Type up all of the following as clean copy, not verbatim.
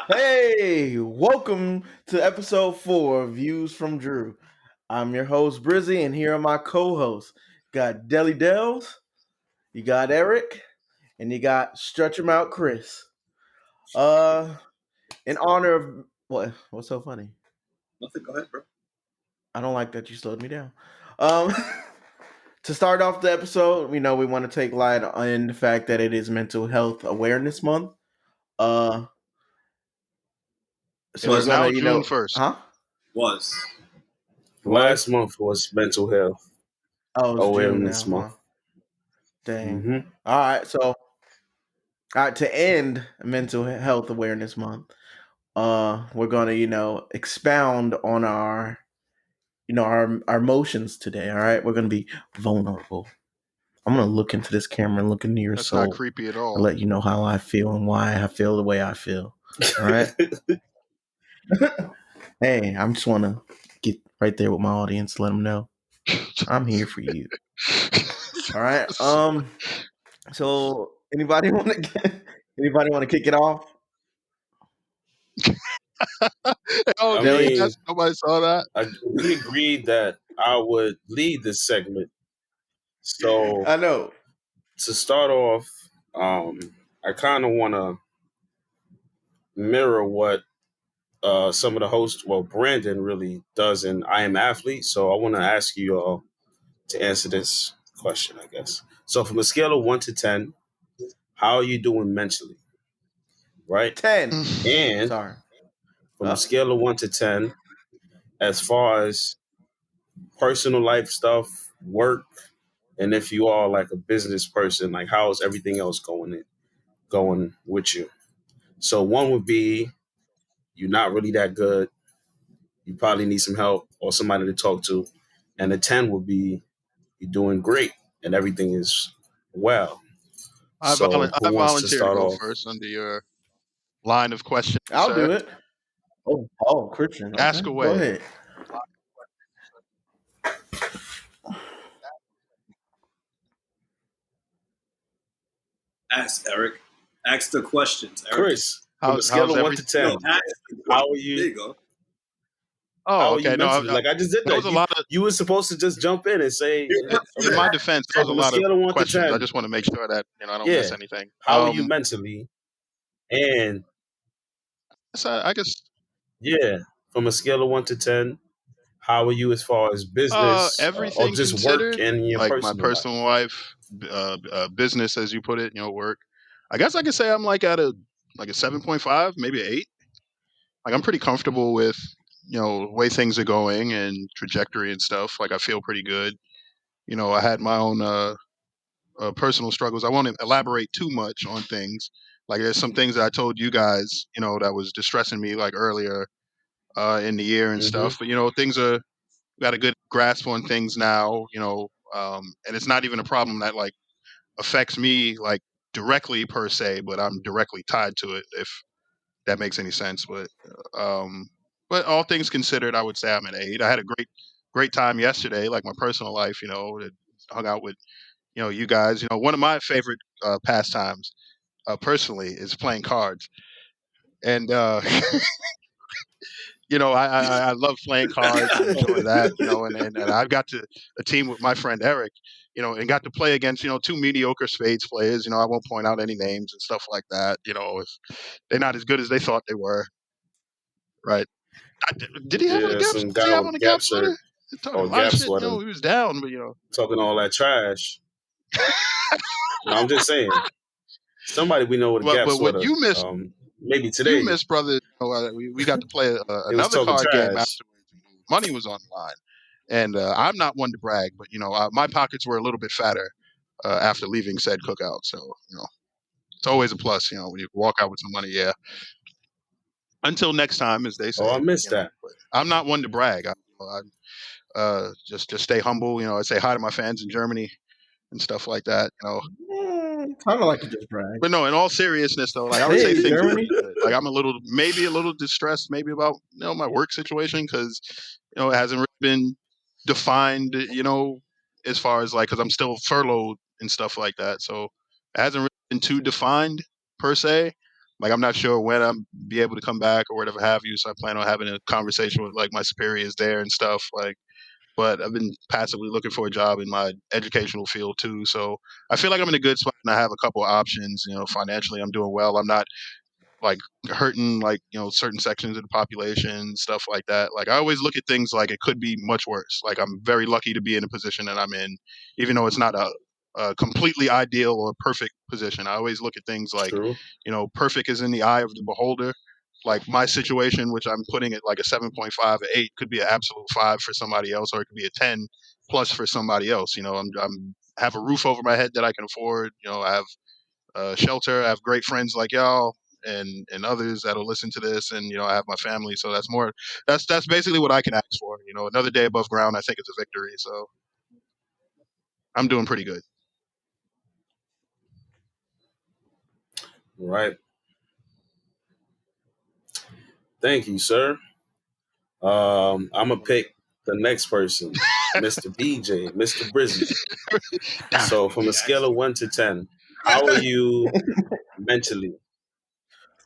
Hey, welcome to episode 4 of Views from Drew. I'm your host, Brizzy, and here are my co-hosts. Got Dellz, you got Eric, and you got Stretch 'em Out Chris. Uh, in honor of what's so funny? Nothing. Go ahead, bro. I don't like that you slowed me down. Um, to start off the episode, we want to take light on the fact that it is Mental Health Awareness Month. Uh, It so we're is now gonna, June 1st. huh? Was. Last month was mental health Oh, it's June now, awareness huh? month. Dang. hmm All right, so to end Mental Health Awareness Month, we're gonna expound on our our emotions today. All right, we're gonna be vulnerable. I'm gonna look into this camera and look into your That's not soul creepy at and all. let you know how I feel and why I feel the way I feel. All right. Hey, I just want to get right there with my audience, let them know I'm here for you. All right. So anybody want to kick it off? Oh, I Delhi? mean, nobody saw that. we agreed that I would lead this segment. So I know. to start off, I kind of want to mirror what some of the hosts, well, Brandon really does in I Am Athlete. So I want to ask you all to answer this question, I guess. So from a scale of 1 to 10, how are you doing mentally, right? 10. And Sorry. from a scale of 1 to 10, as far as personal life stuff, work, and if you are like a business person, like how's everything else going with you? So one would be you're not really that good. You probably need some help or somebody to talk to. And a 10 would be you're doing great and everything is well. So I who wants to volunteer to start go off? first under your line of questioning, I'll sir. do it. Oh, Christian. Okay. Ask Go away. ahead. Ask Eric. Ask the questions, Eric. Chris, from a scale How's of 1 to everything? 10, No, ask the how question. are There you? you go. How Oh, are you okay. No, mentally? Like I just did there was that. a You lot of. you were supposed to just jump in and say In my defense, there so was a from a lot of scale of 1 to questions. I 10, just want to make sure that I don't yeah, miss anything. how are you mentally? And So I guess yeah, from a scale of 1 to 10, how are you as far as business or everything just work considered, and your like my personal personal life? life, business, as you put it, work. I guess I could say I'm like at a 7.5, maybe 8. Like I'm pretty comfortable with the way things are going and trajectory and stuff. Like I feel pretty good. I had my own personal struggles. I won't elaborate too much on things. Like there's some things that I told you guys, that was distressing me like earlier in the year and hmm stuff. But things are got a good grasp on things now. And it's not even a problem that like affects me like directly per se, but I'm directly tied to it. If that makes any sense. Um, but all things considered, I would say I'm an 8. I had a great time yesterday. Like my personal life, hung out with you guys. One of my favorite pastimes personally is playing cards, and I love playing cards and enjoy that. And I've got to a team with my friend Eric. And got to play against two mediocre spades players. I won't point out any names and stuff like that. If they're not as good as they thought they were, right? Did he have on a Yeah, gap? some Does he guy have on with a Gap gap shirt sweater? He's talking or a lot of Gap shit. sweater He was down, but talking all that trash. No, I'm just saying. Somebody we know with a Gap but what sweater. you missed, Maybe today brother. We got to play they was another talking card game trash. afterwards. Money was on the line, and I'm not one to brag, but my pockets were a little bit fatter after leaving said cookout. So it's always a plus. When you walk out with some money. Yeah. Until next time, as they say. Oh, I missed that. But I'm not one to brag. I just stay humble. I say hi to my fans in Germany and stuff like that. Kind of like to just brag. But no, in all seriousness though, like I would say Hey, things are Germany. pretty good. Like I'm maybe a little distressed, maybe about my work situation because it hasn't really been defined, as far as like because I'm still furloughed and stuff like that. So it hasn't really been too defined per se. Like I'm not sure when I'm be able to come back or whatever have you. So I plan on having a conversation with like my superiors there and stuff. Like, but I've been passively looking for a job in my educational field too. So I feel like I'm in a good spot and I have a couple of options. You know, financially I'm doing well. I'm not like hurting like certain sections of the population, stuff like that. Like I always look at things like it could be much worse. Like I'm very lucky to be in a position that I'm in, even though it's not a completely ideal or perfect position. I always look at things like True. perfect is in the eye of the beholder. Like my situation, which I'm putting it like a 7.5, an 8, could be an absolute 5 for somebody else, or it could be a 10 plus for somebody else. I'm have a roof over my head that I can afford. I have shelter. I have great friends like y'all and others that'll listen to this, and I have my family. So that's more. That's basically what I can ask for. Another day above ground, I think it's a victory. So I'm doing pretty good. Right. Thank you, sir. I'm gonna pick the next person, Mr. BJ, Mr. Brizzy. Damn it. So, from a scale of 1 to 10, how are you mentally?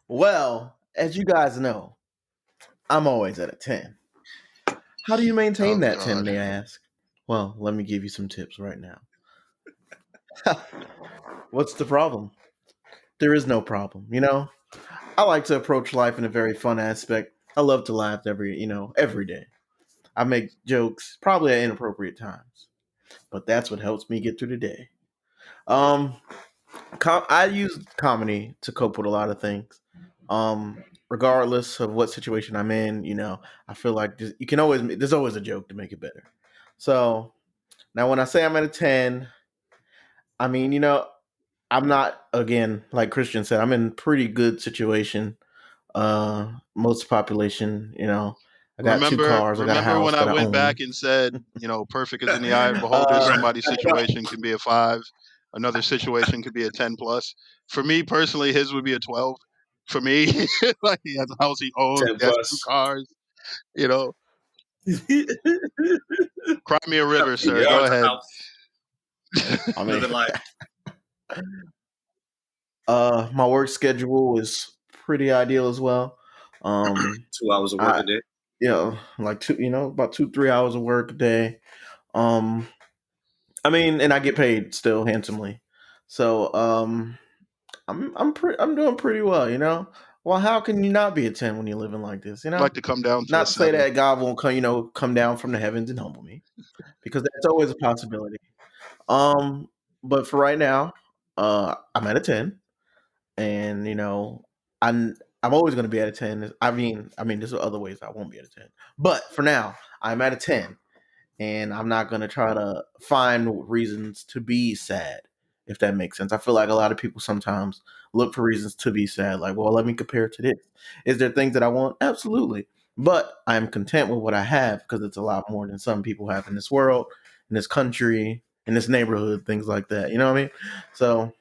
Well, as you guys know, I'm always at a 10. How do you maintain Oh that 10, God. may I ask? Well, let me give you some tips right now. What's the problem? There is no problem, I like to approach life in a very fun aspect. I love to laugh every day. I make jokes, probably at inappropriate times, but that's what helps me get through the day. Um, I use comedy to cope with a lot of things. Regardless of what situation I'm in, I feel like there's always a joke to make it better. So now, when I say I'm at a 10, I mean, I'm not, again, like Christian said, I'm in pretty good situation. Most population, I got two Remember, cars, I got a remember when house I that I went back own. and said, perfect is in the eye of the beholder. uh, Somebody's situation can be a 5, another situation could be a 10 plus. For me personally, his would be a 12. For me, like he has a house he owns, 10 he has 2 plus. cars. You know, cry me a Got river, 2 sir. Go cars, a ahead. house, I mean, living life. my work schedule is pretty ideal as well. Um, 2 hours of work I, a day. like about 2, 3 hours of work a day. Um, I mean, and I get paid still handsomely. So, I'm doing pretty well, Well, how can you not be a 10 when you're living like this, I'd like to come down to a Not to say 7. that God won't come down from the heavens and humble me, because that's always a possibility. Um, but for right now, I'm at a 10, and I'm always going to be at a 10. I mean, there's other ways I won't be at a 10, but for now, I'm at a 10, and I'm not going to try to find reasons to be sad, if that makes sense. I feel like a lot of people sometimes look for reasons to be sad, like, well, let me compare it to this. Is there things that I want? Absolutely. But I'm content with what I have, because it's a lot more than some people have in this world, in this country, in this neighborhood, things like that. You know what I mean? So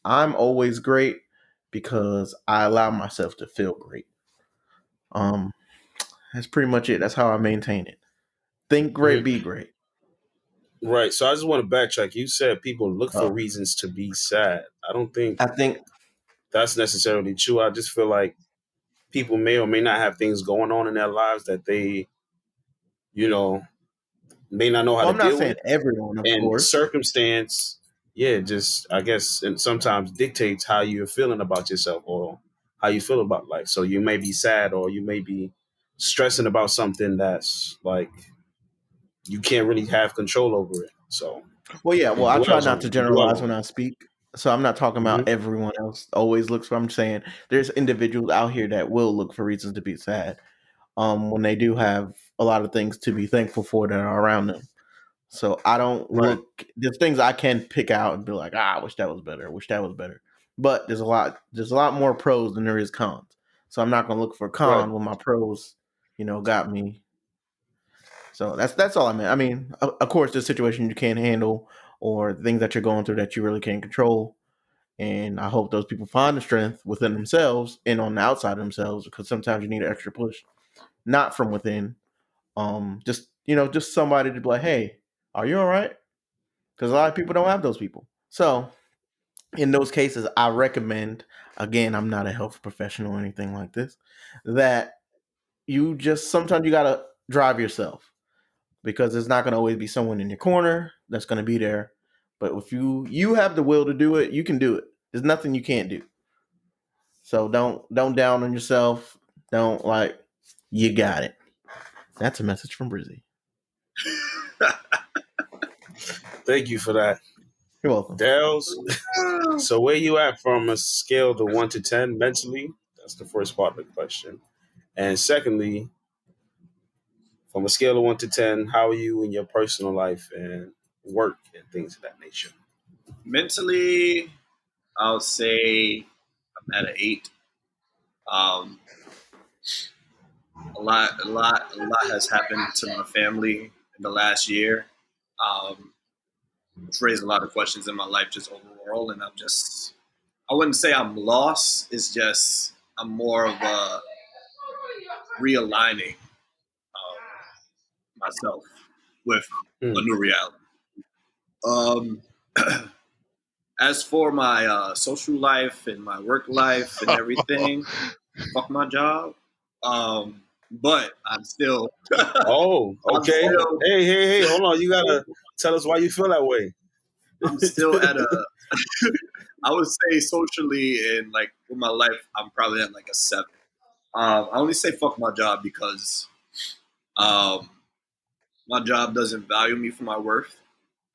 I'm always great because I allow myself to feel great. Um, that's pretty much it. That's how I maintain it. Think great, Mhm. be great. Right. So, I just want to backtrack. You said people look for Uh, reasons to be sad. I don't think I think that's necessarily true. I just feel like people may or may not have things going on in their lives that they, you know, may not know how Well, to I'm not deal saying with. everyone, of And course. circumstance, yeah, just I guess and sometimes dictates how you're feeling about yourself or how you feel about life. So you may be sad or you may be stressing about something that's like you can't really have control over it. So Well, yeah. Well, it I try dwells not on to you. You dwell generalize on when I speak, so I'm not talking it. about everyone else always looks for. I'm saying there's individuals out here that will look for reasons to be sad, when they do have a lot of things to be thankful for that are around them. So I don't Right, look. There's things I can pick out and be like, I wish that was better. I wish that was better. But there's a lot. There's a lot more pros than there is cons. So I'm not gonna look for a right, con when my pros, got me. So that's all I meant. I mean, of course, there's situations you can't handle or things that you're going through that you really can't control. And I hope those people find the strength within themselves and on the outside of themselves, because sometimes you need an extra push, not from within. Just somebody to be like, hey, are you all right? Because a lot of people don't have those people. So in those cases, I recommend, again, I'm not a health professional or anything like this, that you just sometimes you gotta drive yourself because there's not gonna always be someone in your corner that's gonna be there. But if you have the will to do it, you can do it. There's nothing you can't do. So don't down on yourself. Don't like you got it. That's a message from Brizzy. Thank you for that. You're welcome. Dellz, so where you at from a scale to 1 to 10 mentally? That's the first part of the question. And secondly, from a scale of 1 to 10, how are you in your personal life and work and things of that nature? Mentally, I'll say I'm at an 8. A lot has happened to my family in the last year. It's raised a lot of questions in my life just overall, and I wouldn't say I'm lost. It's just I'm more of a realigning myself with a new reality. Um, as for my social life and my work life and everything, fuck my job. But I'm still. Oh, okay. I'm still, Hey, hold on. You gotta tell us why you feel that way. I'm still at a. I would say socially and like with my life, I'm probably at like a 7. I only say fuck my job because um, my job doesn't value me for my worth,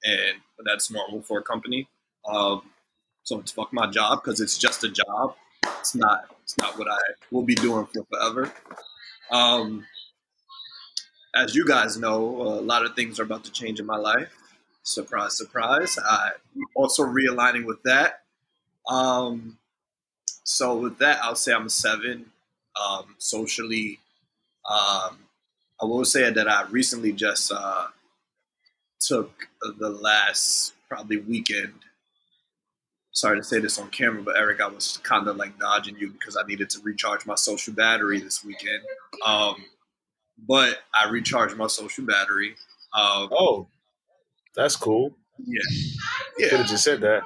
and that's normal for a company. So it's fuck my job because it's just a job. It's not. It's not what I will be doing for forever. Um, as you guys know, a lot of things are about to change in my life. Surprise, surprise. I also realigning with that. Um, so with that, I'll say I'm a 7. Socially, I will say that I recently just took the last probably weekend. Sorry to say this on camera, but Eric, I was kind of like dodging you because I needed to recharge my social battery this weekend. But I recharged my social battery. Oh, that's cool. Yeah, You could yeah. have just said that.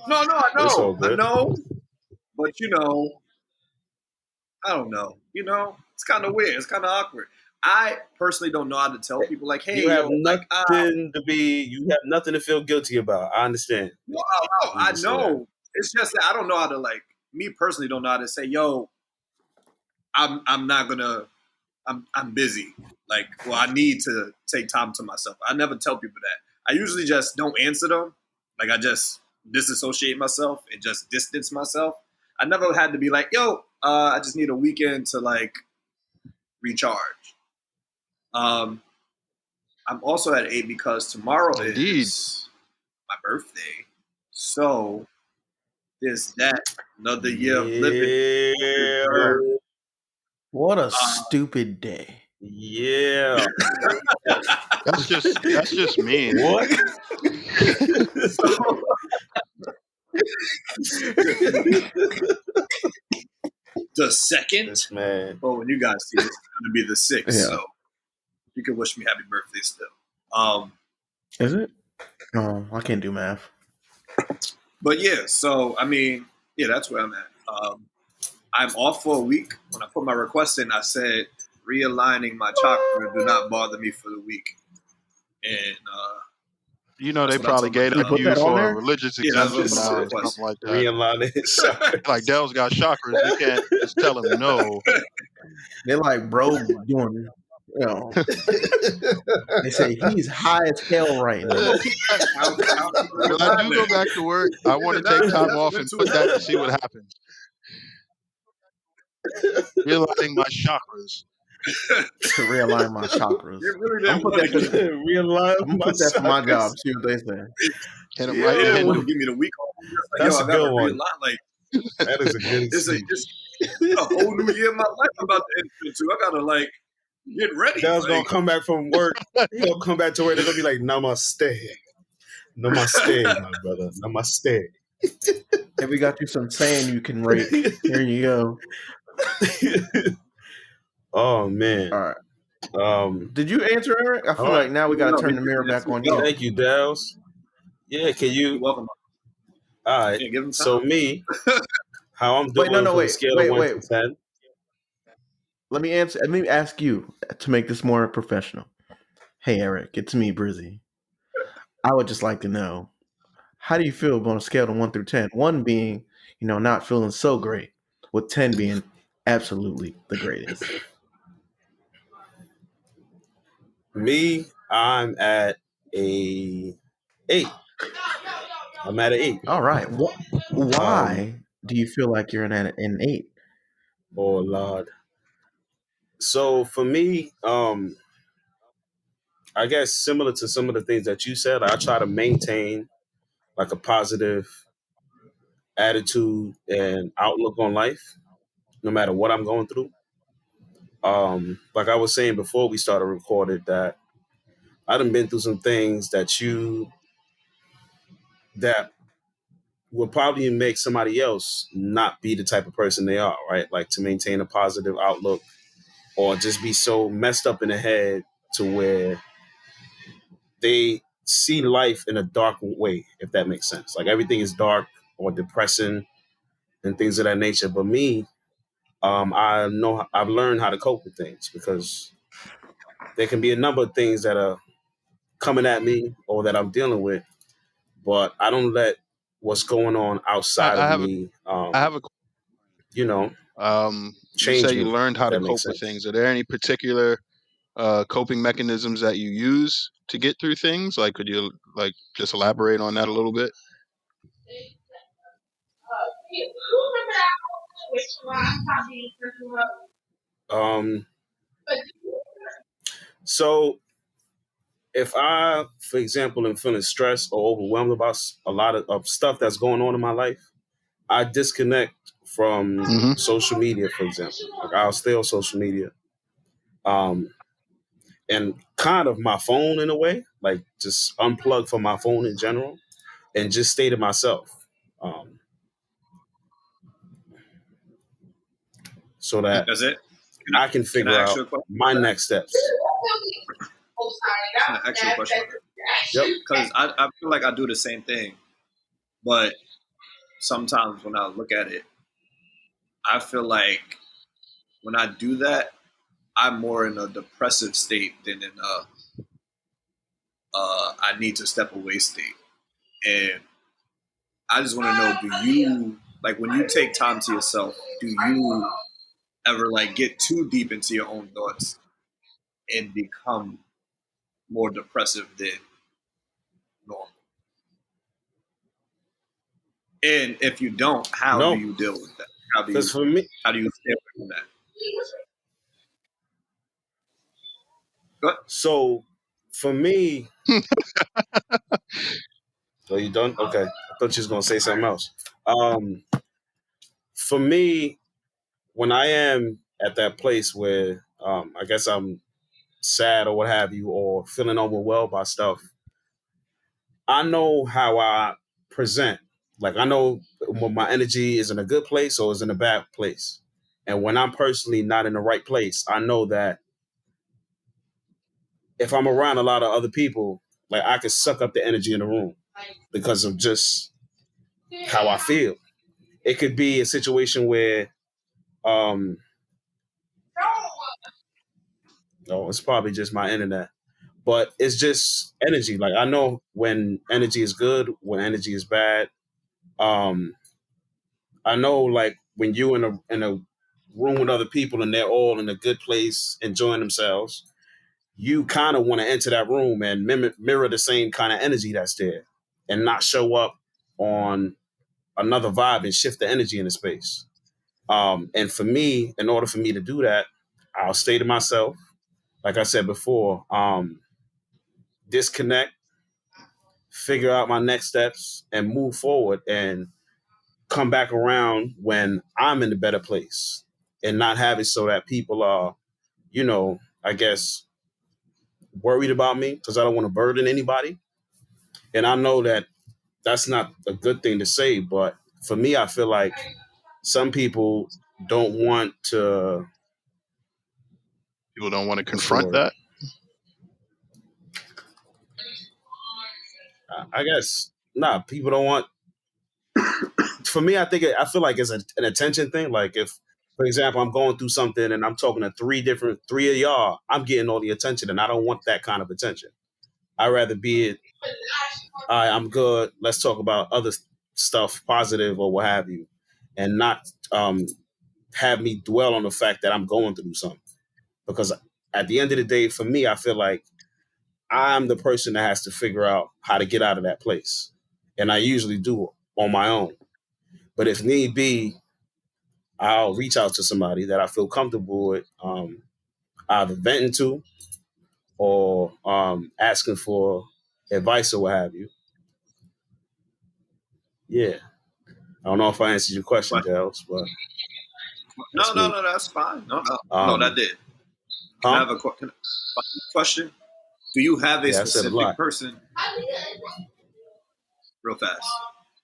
No, I It's all know, good. but I don't know. It's kind of weird. It's kind of awkward. I personally don't know how to tell people like, hey, You have yo, like, nothing you have nothing to feel guilty about. I understand. no, You I just say that. know. It's just that I don't know how to like. Me personally, don't know how to say, yo, I'm not gonna. I'm busy. Like, well, I need to take time to myself. I never tell people that. I usually just don't answer them. Like, I just disassociate myself and just distance myself. I never had to be like, yo, I just need a weekend to like recharge. Um, I'm also at 8 because tomorrow Indeed. is my birthday. So there's that. Another year of living. Yeah. What a stupid day. Yeah. That's just mean. What? The second. This man. Well, when you guys see this, it's going to be the 6th. Yeah. So you can wish me happy birthday still. Is it? No, I can't do math. But yeah, so I mean, yeah, that's where I'm at. I'm off for a week. When I put my request in, I said realigning my chakra do not bother me for the week. And They that's what I probably told my gave You that job. to put you that on for a there? religious Yeah, that's exemption what my or request. something like that. Realigning. Like Dell's got chakras, you can't just tell him no. They're like, bro, doing, they say he's high as hell right I'm now. gonna keep that. When I do go back to work, I want to Now take time that's off went and to put that another to see what happens. Realigning my chakras. To realign my chakras. They really I'm didn't gonna want put to that give for, Realign I'm gonna my put that for my chakras. job. See what they say. Hit him right in they didn't want Hindu. to give me the week off. I'm just like, That's yo, a I got to good one. realign. Like, That is a good excuse. it's a whole new year in my life I'm about to enter into. I got to like get ready. Dell's Like, gonna come back from work. He gonna come back to work. They're gonna be like, "Namaste, namaste, my brother, namaste." Hey, we got you some sand you can rake. Here you go. Oh man. All right. Did you answer, Eric? I feel all right. like now we got to no, turn he the mirror didn't back answer. on No. you. Thank you, Dellz. Yeah, can You're you? welcome. All right. Yeah, give him So time. me, how I'm Wait, no, doing no, from a wait, scale of wait, one wait. to 10. Let me answer. Let me ask you to make this more professional. Hey, Eric, it's me, Brizzy. I would just like to know, how do you feel on a scale of 1 through 10? One being, not feeling so great, with 10 being absolutely the greatest. Me, I'm at a 8. I'm at an 8. All right. Um, Why do you feel like you're in an 8? oh Lord. So for me, I guess similar to some of the things that you said, I try to maintain like a positive attitude and outlook on life, no matter what I'm going through. Like I was saying before we started recorded, that I done been through some things that would probably make somebody else not be the type of person they are, right? Like to maintain a positive outlook or just be so messed up in the head to where they see life in a dark way, if that makes sense. Like everything is dark or depressing and things of that nature. But me, I know I've learned how to cope with things because there can be a number of things that are coming at me or that I'm dealing with, but I don't let what's going on outside I of have a me, I have a you know, you say change you me, learned if how to that makes cope with sense. things. Are there any particular coping mechanisms that you use to get through things? Like, could you like just elaborate on that a little bit? Um, so if I, for example, am feeling stressed or overwhelmed about a lot of stuff that's going on in my life, I disconnect from Hmm. social media, for example. Like I'll stay on social media, um, and kind of my phone in a way, like just unplug from my phone in general and just stay to myself, um, so that That's it. I can Can figure I ask out you a question my on that? next steps. Can I ask you a question on that? Yep. Because I feel like I do the same thing, but sometimes when I look at it, I feel like when I do that, I'm more in a depressive state than in a I need to step away state. And I just want to know, do you like when you take time to yourself? Do you ever like get too deep into your own thoughts and become more depressive than normal? And if you don't, how do No, you deal with that? How do because you for me, how do you stay away from that? Good. so for me, are you done? Okay, I thought you was gonna say something else. Um, for me, when I am at that place where I guess I'm sad or what have you, or feeling overwhelmed by stuff, I know how I present. Like I know when my energy is in a good place or is in a bad place. And when I'm personally not in the right place, I know that if I'm around a lot of other people, like I could suck up the energy in the room because of just how I feel. It could be a situation where um oh, it's probably just my internet. But it's just energy. Like I know when energy is good, when energy is bad. Um I know like when you in a room with other people and they're all in a good place enjoying themselves, you kind of want to enter that room and mirror the same kind of energy that's there and not show up on another vibe and shift the energy in the space. And for me, in order for me to do that, I'll stay to myself. Like I said before, disconnect, figure out my next steps, and move forward and come back around when I'm in a better place and not have it so that people are, I guess, worried about me because I don't want to burden anybody. And I know that that's not a good thing to say, but for me, I feel like some people don't want to, People don't want to what's the confront word? that. I guess, nah, people don't want for me, I feel like it's an attention thing. Like if, for example, I'm going through something and I'm talking to three of y'all, I'm getting all the attention, and I don't want that kind of attention. I'd rather be it. All right, I'm good. Let's talk about other stuff, positive or what have you, and not have me dwell on the fact that I'm going through something. Because at the end of the day, for me, I feel like I'm the person that has to figure out how to get out of that place, and I usually do on my own. But if need be, I'll reach out to somebody that I feel comfortable with, either venting to or asking for advice or what have you. Yeah. I don't know if I answered your question, But Dellz, but no, that's no, me. no, that's fine. No, no, no, that Um, did. Can I huh? have a question? Do you have a Yeah, I said a specific lot. person, real fast?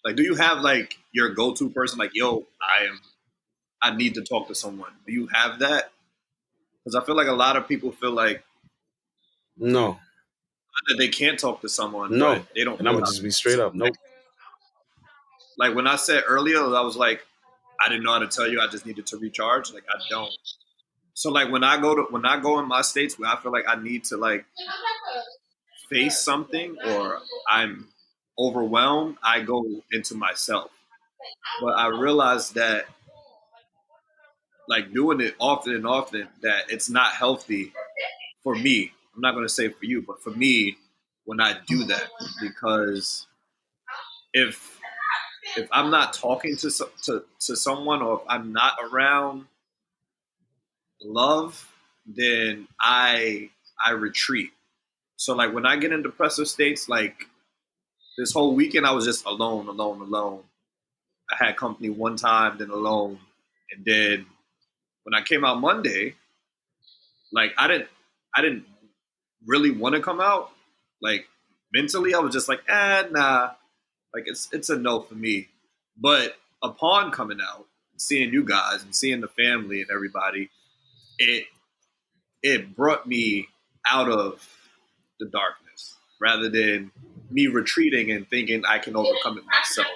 Like, do you have like your go-to person? Like, yo, I need to talk to someone. Do you have that? Because I feel like a lot of people feel like No, that they can't talk to someone, but no. they don't And I'm know gonna how just be to. straight up. Nope. Like when I said earlier, I was like, I didn't know how to tell you. I just needed to recharge. Like I don't. So like when I go in my states where I feel like I need to like face something or I'm overwhelmed, I go into myself. But I realized that like doing it often and often that it's not healthy for me. I'm not going to say for you, but for me when I do that because if I'm not talking to someone or if I'm not around love, then I retreat. So like when I get in depressive states, like this whole weekend I was just alone, alone, alone. I had company one time, then alone, and then when I came out Monday, like I didn't really want to come out. Like mentally, I was just like, nah, like it's a no for me. But upon coming out, seeing you guys and seeing the family and everybody, it it brought me out of the darkness rather than me retreating and thinking I can overcome it myself.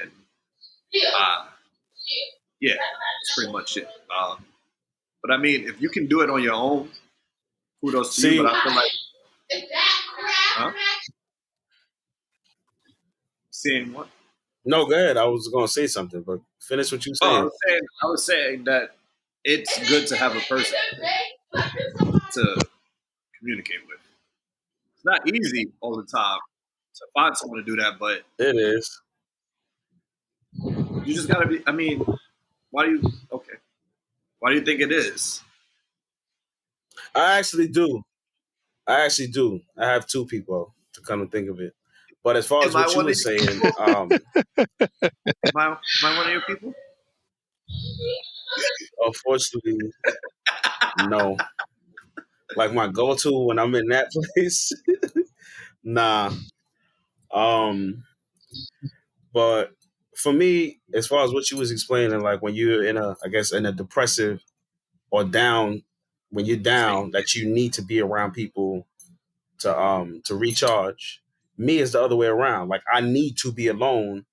And uh, yeah, that's pretty much it. But I mean, if you can do it on your own, kudos to you. But See, I feel like, huh? Seeing what? no, go ahead. I was gonna say something, but finish what you Oh, saying. I was saying that it's good to have a person to communicate with. It's not easy all the time to find someone to do that, but It is. you just gotta be. I mean, why do you? Okay, why do you think it is? I actually do. I actually do. I have two people to come and think of it. But as far as Am I what you one were of your saying, people? Am I one of your people? unfortunately, no. Like my go-to when I'm in that place, nah. Um, but for me, as far as what you was explaining, like when you're in a, I guess, in a depressive or down, when you're State. down, that you need to be around people to recharge. Me is the other way around. Like I need to be alone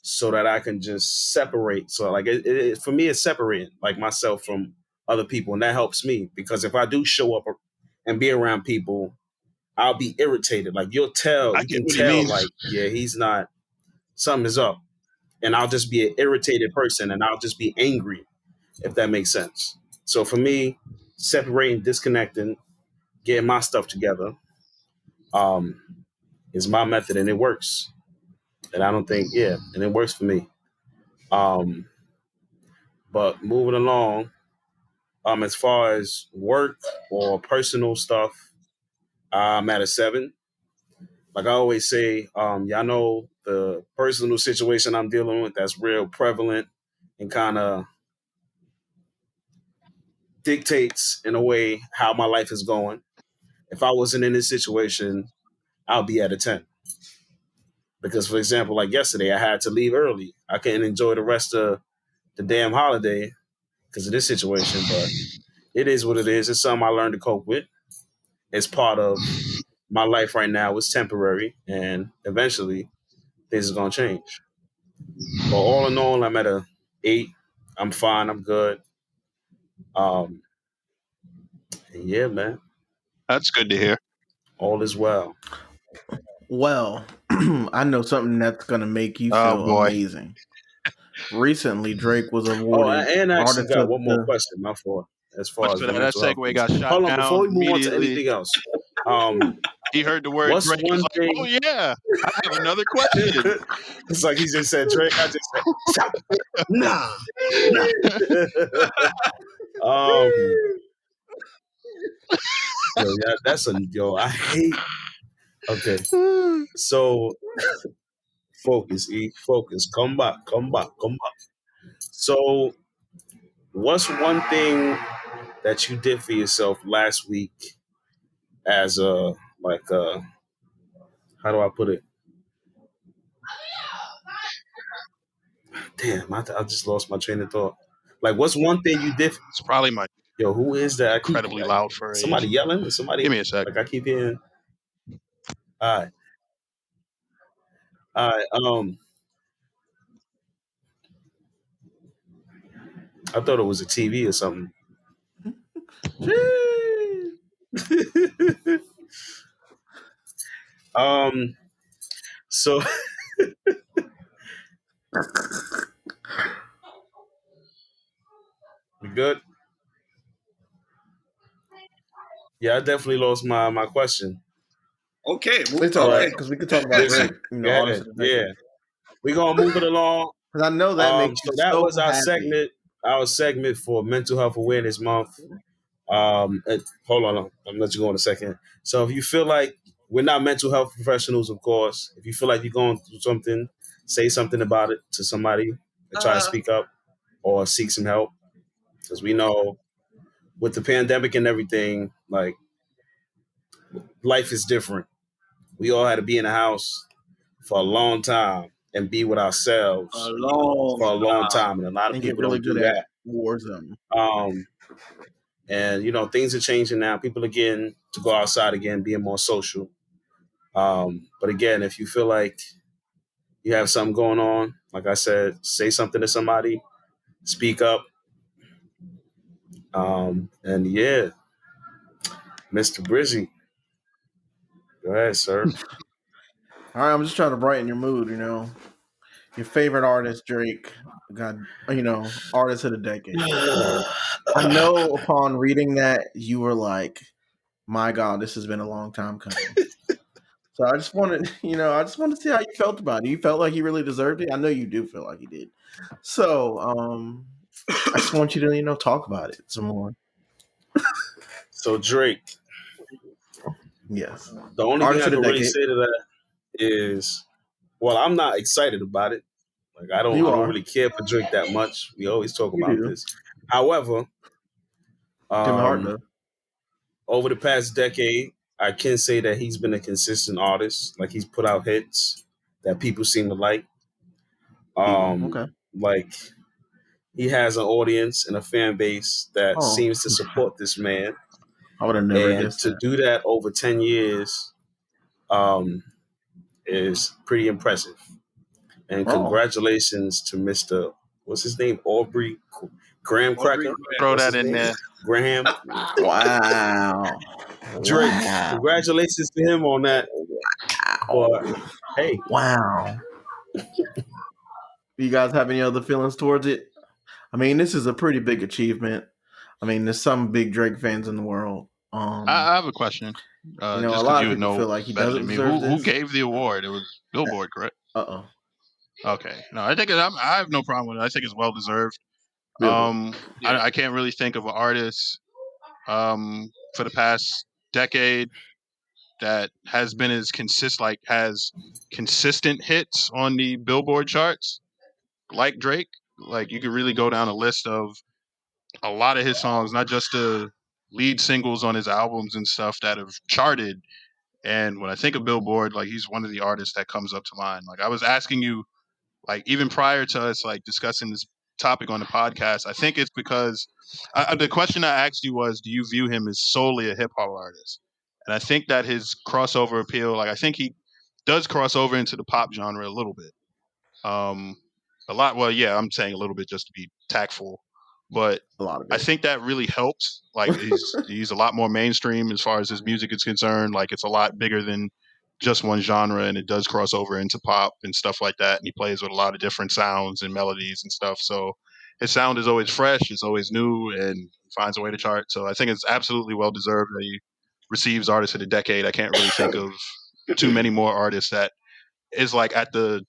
so that I can just separate. So like for me, it's separating like myself from other people, and that helps me because if I do show up and be around people, I'll be irritated. Like I you get can what he tell, means. like yeah, he's not. Something is up, and I'll just be an irritated person, and I'll just be angry if that makes sense. So for me, separating, disconnecting, getting my stuff together, um, is my method, and it works. And I don't think, yeah, and it works for me. Um, but moving along, as far as work or personal stuff, I'm at a 7. Like I always say, y'all know the personal situation I'm dealing with that's real prevalent and kind of dictates in a way how my life is going. If I wasn't in this situation, I'll be at a 10. Because, for example, like yesterday, I had to leave early. I couldn't enjoy the rest of the damn holiday because of this situation, but it is what it is. It's something I learned to cope with. It's part of my life right now. It's temporary, and eventually things are gonna change. But all in all, I'm at a 8. I'm fine. I'm good. Um, and yeah, man, That's good to hear. all is well. Well, I know something that's gonna make you Oh feel boy. amazing. Recently, Drake was Oh, awarded and I actually Artist got of one more the. question. My fault. As far Much as for the that. That mental health segue piece. got shot Hold on, before down we move on to immediately. anything else, um, He heard the word what's Drake. He was one like, "Oh thing? yeah, I have another question." It's like he just said Drake. I just said stop. Nah, nah. um, yeah, that's a yo. I hate. Okay, so focus, E, focus. Come back, come back, come back. So, what's one thing that you did for yourself last week as a like how do I put it? Damn, I just lost my train of thought. Like, what's one thing you did? It's probably my Yo, who is that? I keep incredibly loud for somebody age. yelling. Give Somebody me a sec. like I keep hearing. All right, all right. I thought it was a TV or something. um, so we good? Yeah, I definitely lost my question. Okay, It's all okay. right because we could talk about Listen, Drake, go Artist ahead. of the Yeah, Decade. we're gonna move it along. Because I know that makes you So that was so happy. our segment for Mental Health Awareness Month. Hold on, I'm gonna let you go in a second. So if you feel like we're not mental health professionals, of course, if you feel like you're going through something, say something about it to somebody and try to Uh, speak up or seek some help. Because we know with the pandemic and everything, like life is different. We all had to be in the house for a long time and be with a ourselves long for a long time. time, and a lot of And get people really don't good do at that. Warzone. Um, and things are changing now. People are getting to go outside again, being more social. But again, if you feel like you have something going on, like I said, say something to somebody, speak up. And yeah, Mr. Brizzy, go ahead, sir. All right, I'm just trying to brighten your mood. Your favorite artist, Drake, got Artist of the Decade. I know upon reading that you were like, "My God, this has been a long time coming." So I just wanted, I just wanted to see how you felt about it. You felt like he really deserved it. I know you do feel like he did. So I just want you to, talk about it some more. So Drake, Yes, the only thing Artist I of the can really Decade. say to that is, well, I'm not excited about it. Like You I don't are. really care for Drake that much. We always talk You about do. this. However, Tim Hart um, though. over the past decade, I can say that he's been a consistent artist. Like he's put out hits that people seem to like. People. Um, Okay. like he has an audience and a fan base that Oh, seems to support this man. I would have never And guessed to that. do that over 10 years um, is pretty impressive. And Oh, congratulations to Mr. What's his name? Aubrey Graham Aubrey Cracker? Graham. Throw What's that his in name? there. Graham. wow, Drake. wow, Congratulations to him on that. But wow, hey, wow. You guys have any other feelings towards it? I mean, this is a pretty big achievement. I mean, there's some big Drake fans in the world. I have a question. A Just because lot you of would people know feel like he better doesn't than me, deserve who this. gave the award? It was Billboard, correct? Uh-oh. Okay. No, I think I have no problem with it. I think it's well deserved. Really? Yeah. I can't really think of an artist for the past decade that has been as has consistent hits on the Billboard charts like Drake. Like you could really go down a list of a lot of his songs, not just the lead singles on his albums and stuff that have charted. And when I think of Billboard, like he's one of the artists that comes up to mind. Like I was asking you, like even prior to us like discussing this topic on the podcast, I think it's because the question I asked you was, do you view him as solely a hip hop artist? And I think that his crossover appeal, like I think does cross over into the pop genre a little bit. A lot. Well, yeah, I'm saying a little bit just to be tactful, but A lot of I it. think that really helps. Like he's a lot more mainstream as far as his music is concerned. Like it's a lot bigger than just one genre, and it does cross over into pop and stuff like that. And he plays with a lot of different sounds and melodies and stuff. So his sound is always fresh, it's always new, and he finds a way to chart. So I think it's absolutely well deserved that he receives Artist of the Decade. I can't really think of too many more artists that is like at the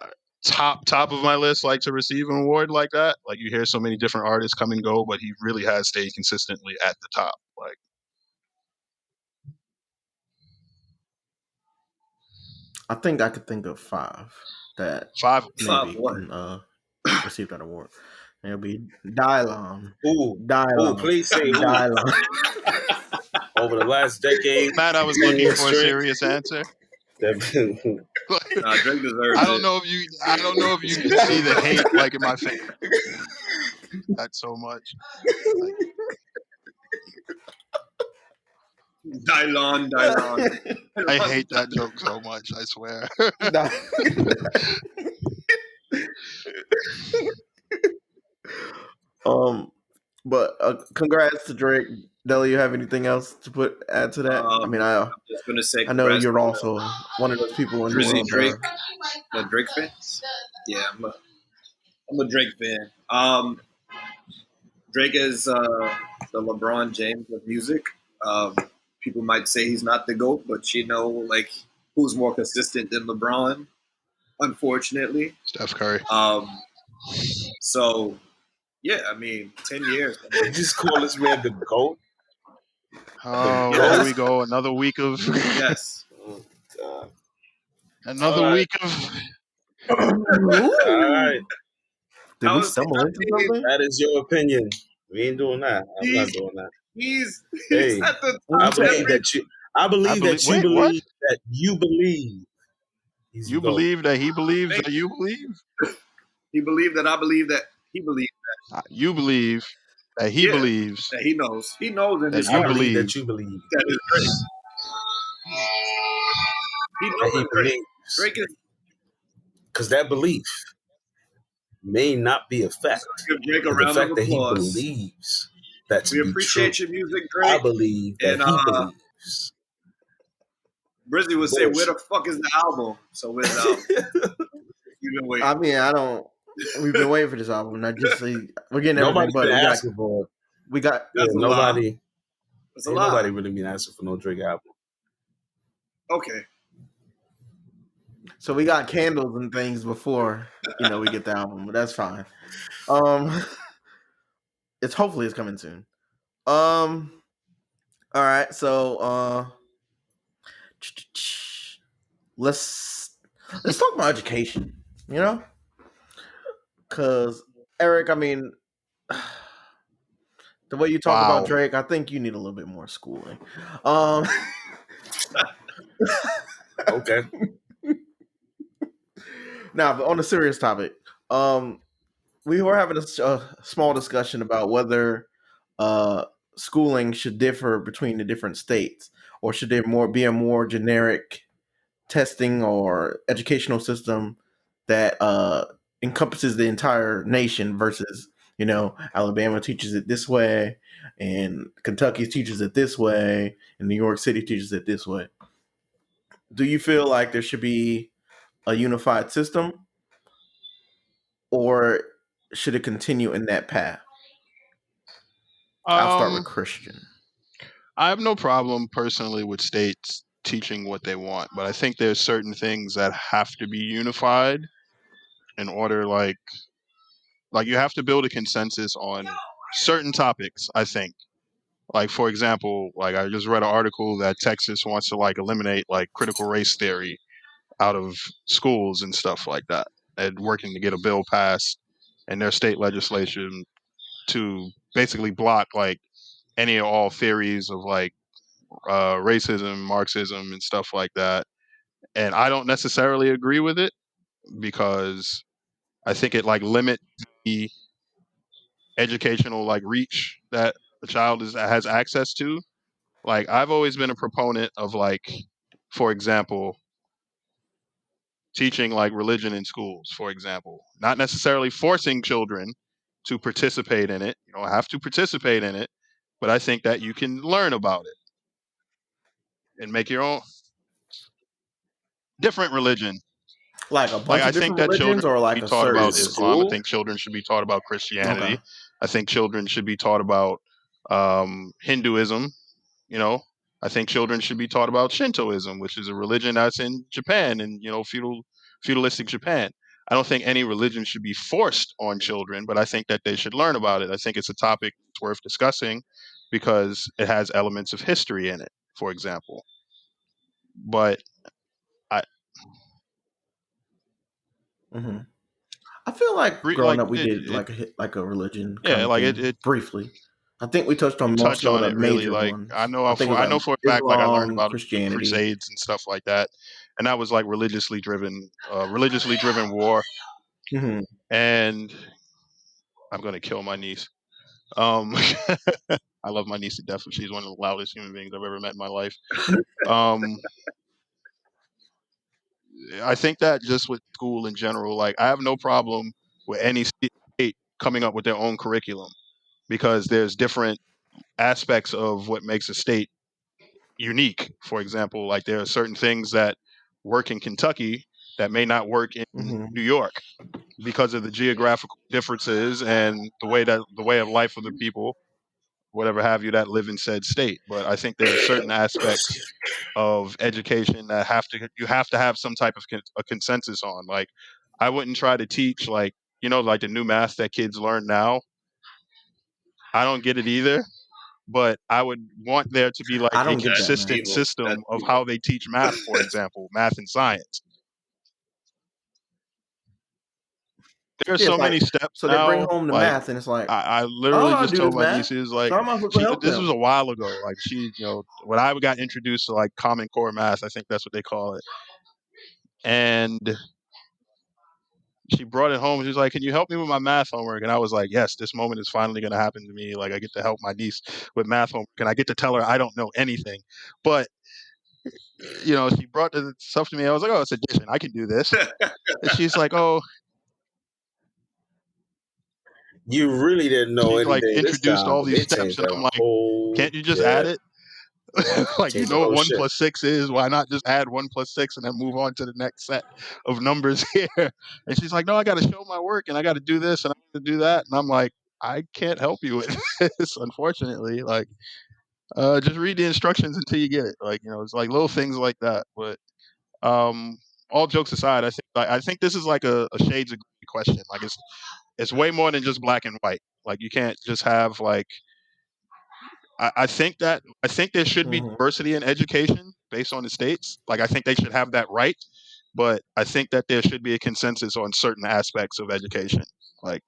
uh, top of my list, like to receive an award like that. Like you hear so many different artists come and go, but he really has stayed consistently at the top. Like I think I could think of 5 that five. maybe What? can receive that award. It'll be Dylon. Ooh, please say who. Dylon. Over the last decade, Man, I was 10 looking years for a straight, serious answer. Nah, Drake deserves I don't it. know if you. I don't know if you can see the hate like in my face. That so much. Like, Dylon. I hate that joke so much. I swear. But congrats to Drake. Deli, you have anything else to add to that? I mean, I'm just gonna say I know congrats you're to also one of those people in the Drizzy world Drake. that The Drake fans? Yeah, I'm a Drake fan. Drake is the LeBron James of music. Um, People might say he's not the GOAT, but like who's more consistent than LeBron? Unfortunately. Steph Curry. So yeah, I mean, 10 years. you just call this man the GOAT? Oh, Yes. here we go. Another week of. Yes. Oh, God. Another All right. week of. All right. Did I we was, stumble I into mean, something? That is your opinion. We ain't doing that. I'm not he's doing that. he's Hey, at the What I you top of say? believe every. that you. I believe that you Wait, what? believe that you believe he's the You GOAT. believe that he believes Thank that you believe? He believed that I believe that he believed. You believe that he Yeah, believes that he knows. He knows in that his I you heart believe believe. that you believe that is Drake. He that knows he it's Drake. believes. Drake is Because that belief may not be a fact. give Drake a But the round of fact that he applause. believes that to We be true, appreciate your music, I Drake. believe that And he believes Brizzy would say, "Where bullshit. the fuck is the album?" So where's the album? You've been waiting. I mean, I don't. We've been waiting for this album. Not just say we're getting everything, Nobody's but been asking for it. we got. Yeah, That's a lie. nobody. That's a Ain't lie. nobody really been asking for no Drake album. Okay. So we got candles and things before we get the album, but that's fine. It's hopefully it's coming soon. All right, so let's talk about education. Because Eric, I mean, the way you talk about Wow. Drake, I think you need a little bit more schooling. Um, Okay. Now, but on a serious topic, we were having a small discussion about whether schooling should differ between the different states, or should there be a more generic testing or educational system that encompasses the entire nation versus Alabama teaches it this way, and Kentucky teaches it this way, and New York City teaches it this way. Do you feel like there should be a unified system, or should it continue in that path? I'll start with Christian. I have no problem personally with states teaching what they want, but I think there's certain things that have to be unified in order, like you have to build a consensus on certain topics. I think, like for example, like I just read an article that Texas wants to like eliminate like critical race theory out of schools and stuff like that, and working to get a bill passed in their state legislation to basically block like any and all theories of like racism, Marxism, and stuff like that. And I don't necessarily agree with it because I think it like limits the educational like reach that a child has access to. Like I've always been a proponent of like, for example, teaching like religion in schools, for example. Not necessarily forcing children to participate in it. You don't have to participate in it, but I think that you can learn about it and make your own different religion. Like a Like bunch I of think different that children religions, or should like be a taught In about certain? Islam. I school? think children should be taught about Okay. Christianity. I think children should be taught about Hinduism. You know, I think children should be taught about Shintoism, which is a religion that's in Japan and feudalistic Japan. I don't think any religion should be forced on children, but I think that they should learn about it. I think it's a topic that's worth discussing because it has elements of history in it, for example. But I hmm I feel like growing like up, we did it like a religion kind yeah, of like thing it briefly. I think we touched you on touch most of on the it really. major Like ones. I think it was I like know for a fact, like I learned Islam, about the Christianity. Crusades and stuff like that, and that was like religiously driven war. hmm And I'm gonna kill my niece. Um, I love my niece to death, and she's one of the loudest human beings I've ever met in my life. Um, I think that just with school in general, like I have no problem with any state coming up with their own curriculum because there's different aspects of what makes a state unique. For example, like there are certain things that work in Kentucky that may not work in hmm New York because of the geographical differences and the way of life of the people, whatever have you, that live in said state. But I think there are certain aspects of education that you have to have some type of a consensus on. Like I wouldn't try to teach like like the new math that kids learn now. I don't get it either, but I would want there to be like I a don't get that, That's man. consistent evil. That's system of evil. how they teach math, for example, math and science. There are Yeah, so it's like many steps so they bring now. home the Like math, and it's like I I don't literally know how to just do told this my math, nieces so like how am I supposed to help this was them? a while ago. Like when I got introduced to like Common Core math, I think that's what they call it. And she brought it home. She was like, "Can you help me with my math homework?" And I was like, "Yes, this moment is finally going to happen to me. Like, I get to help my niece with math homework, and I get to tell her I don't know anything." But she brought the stuff to me. I was like, "Oh, it's addition. I can do this." And she's like, "Oh," You really didn't know she like anything this introduced time, all but these they steps, changed and that I'm like, whole, "Can't you just yeah, add it?" Like changed the whole one shit. plus six is. Why not just add 1 plus 6 and then move on to the next set of numbers here? And she's like, "No, I got to show my work and I got to do this and I got to do that." And I'm like, "I can't help you with this, unfortunately. Like, just read the instructions until you get it. Like, it's like little things like that." But um, all jokes aside, I think this is like a shades of gray question. Like, it's way more than just black and white. Like, you can't just have like I think there should be hmm diversity in education based on the states. Like I think they should have that right, but I think that there should be a consensus on certain aspects of education, like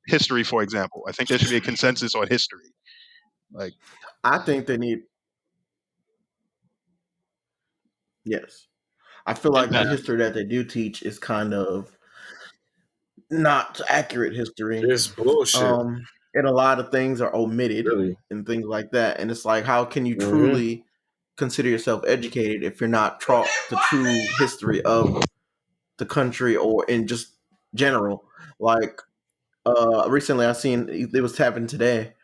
history, for example. I think there should be a consensus on history. Like I think they need yes. I feel and like the math. history that they do teach is kind of not accurate history. It's bullshit, And a lot of things are omitted really. and things like that. And it's like, how can you Hmm. truly consider yourself educated if you're not taught the true history of the country or in just general? Like recently, I seen it was happening today.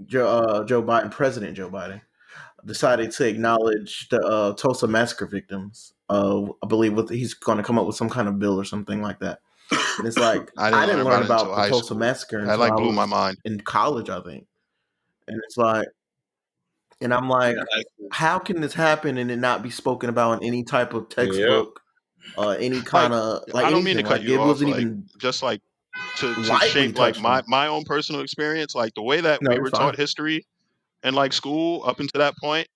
Joe Biden, President Joe Biden, decided to acknowledge the Tulsa massacre victims. I believe he's going to come up with some kind of bill or something like that. And it's like I I didn't learn didn't learn about it until about the high Tulsa school. massacre That until like I blew my was mind. in college, I think. And it's like, and I'm like, how can this happen and it not be spoken about in any type of Yeah. textbook, any Like kind of like I don't mean to anything? cut Like you it off. wasn't Like even just like to lightly shape like touched on. my own personal experience. Like the way that No, we it's were fine. taught history in like school up until that point.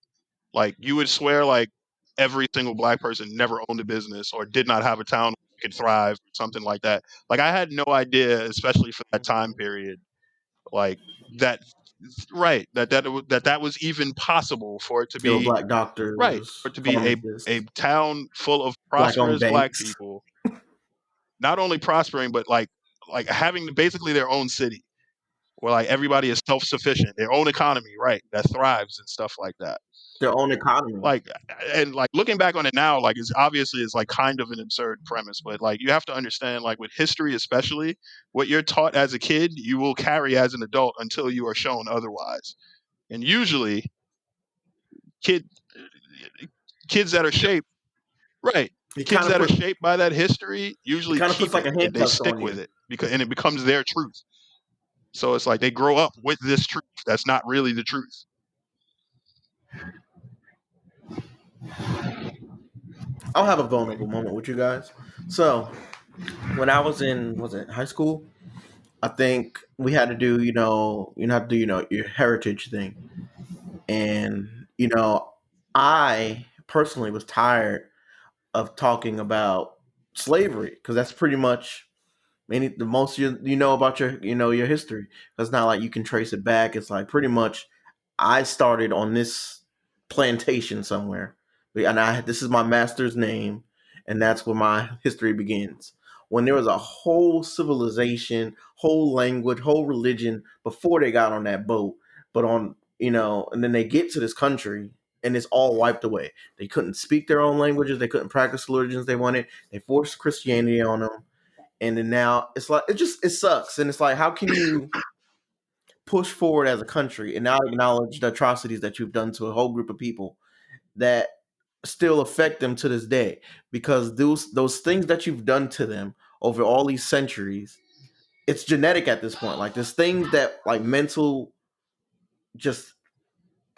Like you would swear like every single black person never owned a business or did not have a town that could thrive or something like that. Like I had no idea, especially for that time period, like that right, that was even possible for it to There were be black right, doctors, for it to be a pharmacists, town full of black owned prosperous black banks. people, not only prospering but like having basically their own city where like everybody is self-sufficient, their own economy, right, that thrives and stuff like that. their own economy. Like, and like looking back on it now, like it's like kind of an absurd premise, but like you have to understand, like with history especially, what you're taught as a kid, you will carry as an adult until you are shown otherwise. And usually, kid kids that are shaped right, It kids kind of that are put shaped by that history it usually kind of puts keep like it a and they handcuffs stick on with you. it because and it becomes their truth. So it's like they grow up with this truth that's not really the truth. I'll have a vulnerable moment with you guys. So when I was in was it high school, I think we had to do have to do your heritage thing, and I personally was tired of talking about slavery because that's pretty much the most you know about your history. It's not like you can trace it back. It's like pretty much I started on this plantation somewhere, and this is my master's name, and that's where my history begins. When there was a whole civilization, whole language, whole religion before they got on that boat, but and then they get to this country and it's all wiped away. They couldn't speak their own languages. They couldn't practice the religions they wanted. They forced Christianity on them, and then now it's like it sucks. And it's like, how can you push forward as a country and now acknowledge the atrocities that you've done to a whole group of people that still affect them to this day? Because those things that you've done to them over all these centuries, it's genetic at this point. Like there's things that like mental just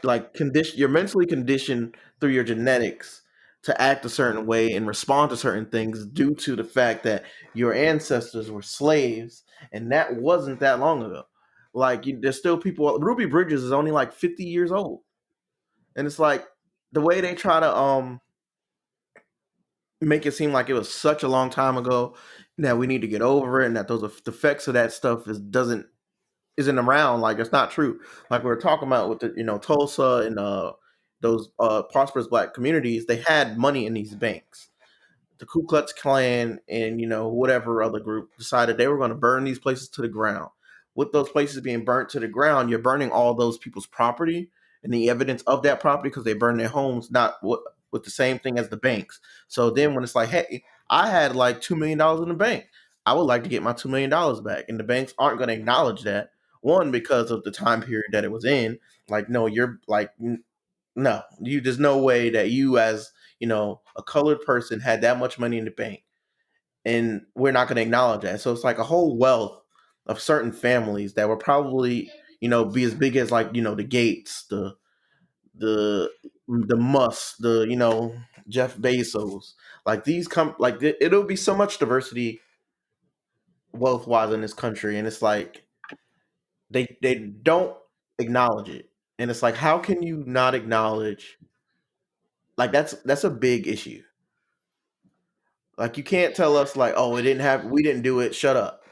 like condition you're mentally conditioned through your genetics to act a certain way and respond to certain things due to the fact that your ancestors were slaves, and that wasn't that long ago. Like there's still people. Ruby Bridges is only like 50 years old, and it's like the way they try to make it seem like it was such a long time ago that we need to get over it, and that those the effects of that stuff isn't around. Like it's not true. Like we were talking about with the Tulsa and those prosperous black communities, they had money in these banks. The Ku Klux Klan and whatever other group decided they were going to burn these places to the ground. With those places being burnt to the ground, you're burning all those people's property and the evidence of that property because they burned their homes, not with the same thing as the banks. So then when it's like, hey, I had like $2 million in the bank, I would like to get my $2 million back, and the banks aren't going to acknowledge that. One, because of the time period that it was in. Like, no, you're like, no, there's no way that you as a colored person had that much money in the bank, and we're not going to acknowledge that. So it's like a whole wealth of certain families that were probably be as big as like the Gates, the Musk, the Jeff Bezos. Like these it'll be so much diversity wealth wise in this country, and it's like they don't acknowledge it, and it's like, how can you not acknowledge? Like that's a big issue. Like you can't tell us like, oh, we didn't do it, shut up.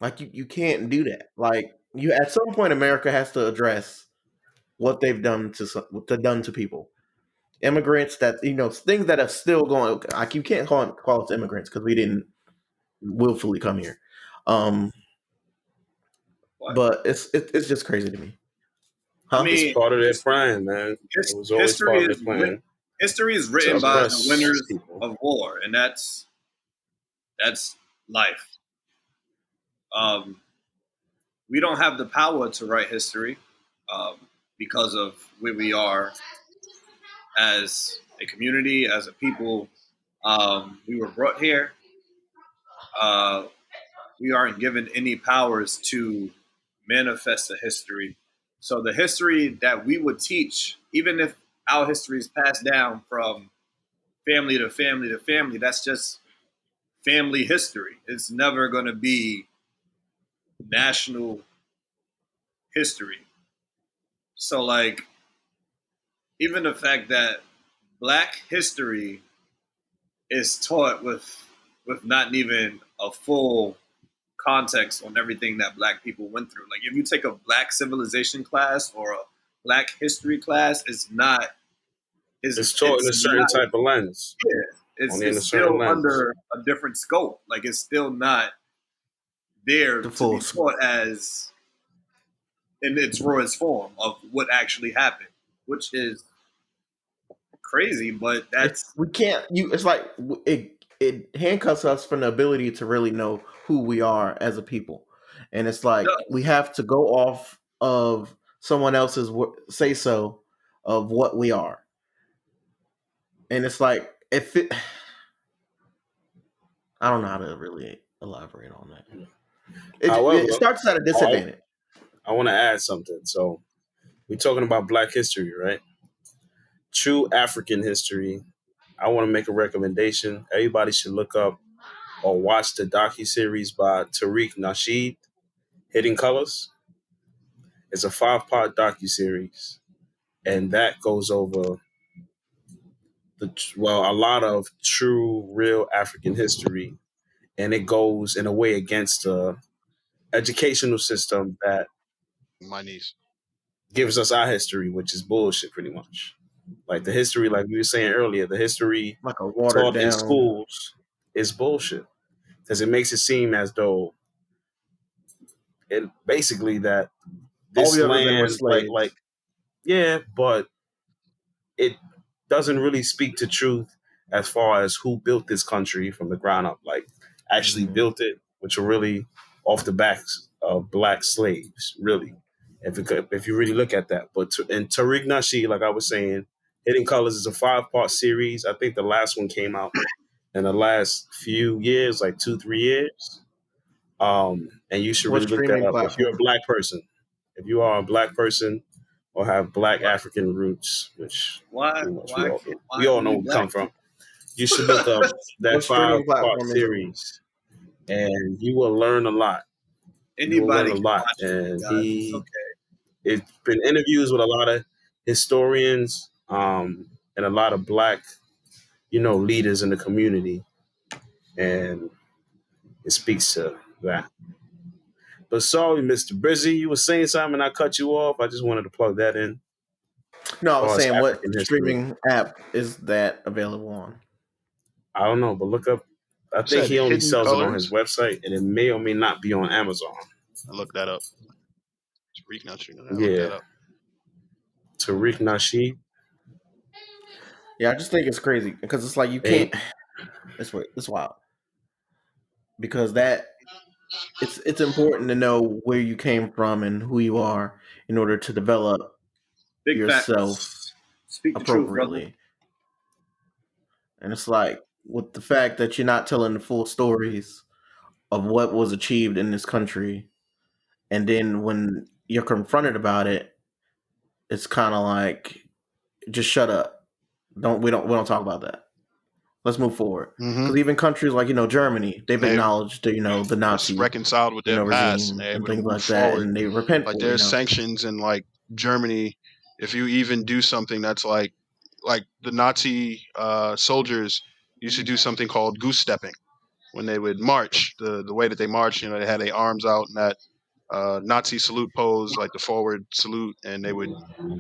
Like you can't do that. Like you at some point America has to address what they've done to people. Immigrants that things that are still going, like you can't call us immigrants because we didn't willfully come here. Um What? but it's just crazy to me. I Huh? It's mean, part of their plan, man. It was always part of their plan history is to written by the oppress winners people. of war, and that's life. Um, we don't have the power to write history um, because of where we are as a community, as a people. We were brought here. Uh, we aren't given any powers to manifest a history. So the history that we would teach, even if our history is passed down from family to family to family, that's just family history. It's never going to be national history. So, like, even the fact that Black history is taught with not even a full context on everything that Black people went through. Like, if you take a Black civilization class or a Black history class, It's taught in a it's certain not type of lens, only in it's a certain still lens. under a different scope. Like, it's still not there The to be full taught as in its rawest form of what actually happened, which is crazy, but It's that's we can't. You. It's like it handcuffs us from the ability to really know who we are as a people, and it's it like we does. have to go off of someone else's say so of what we are, and it's like if it. I don't know how to really elaborate on that. However, It starts at a I, disadvantage. I want to add something. So we're talking about Black history, right? True African history. I want to make a recommendation. Everybody should look up or watch the docu series by Tariq Nasheed, Hidden Colors. It's a 5-part docu series, and that goes over a lot of true, real African history, and it goes in a way against the educational system that My niece. gives us our history, which is bullshit, pretty much. Like the history, like we were saying earlier, the history Like a watered taught in down. schools is bullshit because it makes it seem as though it basically that All this we ever been was land, like slaves. yeah, but it doesn't really speak to truth as far as who built this country from the ground up, like actually Mhm. built it, which are really off the backs of black slaves, really. If you really look at that, but and Tariq Nasheed, like I was saying, Hidden Colors is a 5-part series. I think the last one came out in the last few years, like 2-3 years. And you should What really look that streaming up if you're a platform? black person. If you are a black person or have black Why? African roots, which Why? pretty much we Why all can't? do. We Why all know only where we come black from. people? You should look up that What five streaming part platform is it on? series, and you will learn a lot. You will learn Anybody a can lot. watch it, And guys. It's okay. it's been interviews with a lot of historians, and a lot of black, leaders in the community, and it speaks to that. But sorry, Mr. Brizzy, you were saying something and I cut you off. I just wanted to plug that in No, as I was far as saying what African history. streaming app is that available on? I don't know, but look up. I think Said he only Hidden sells it on his Colors. website, and it may or may not be on Amazon. I looked that up. Tariq Nasheed. I looked that Yeah, up. Tariq Nasheed. Yeah, I just think it's crazy because it's like you can't. Ain't It's wild because that it's important to know where you came from and who you are in order to develop Big yourself facts. Speak the truth, brother. appropriately. And it's like with the fact that you're not telling the full stories of what was achieved in this country, and then when you're confronted about it, it's kind of like just shut up. We don't talk about that. Let's move forward. Mm-hmm. Because even countries like Germany, they've They acknowledged the was Nazi reconciled with their past and regime they're and able to things move like that, forward. and they repent Like for it. there's sanctions in like Germany. If you even do something that's like the Nazi soldiers used to do something called goose stepping when they would march. The way that they marched, they had their arms out in that Nazi salute pose, like the forward salute, and they would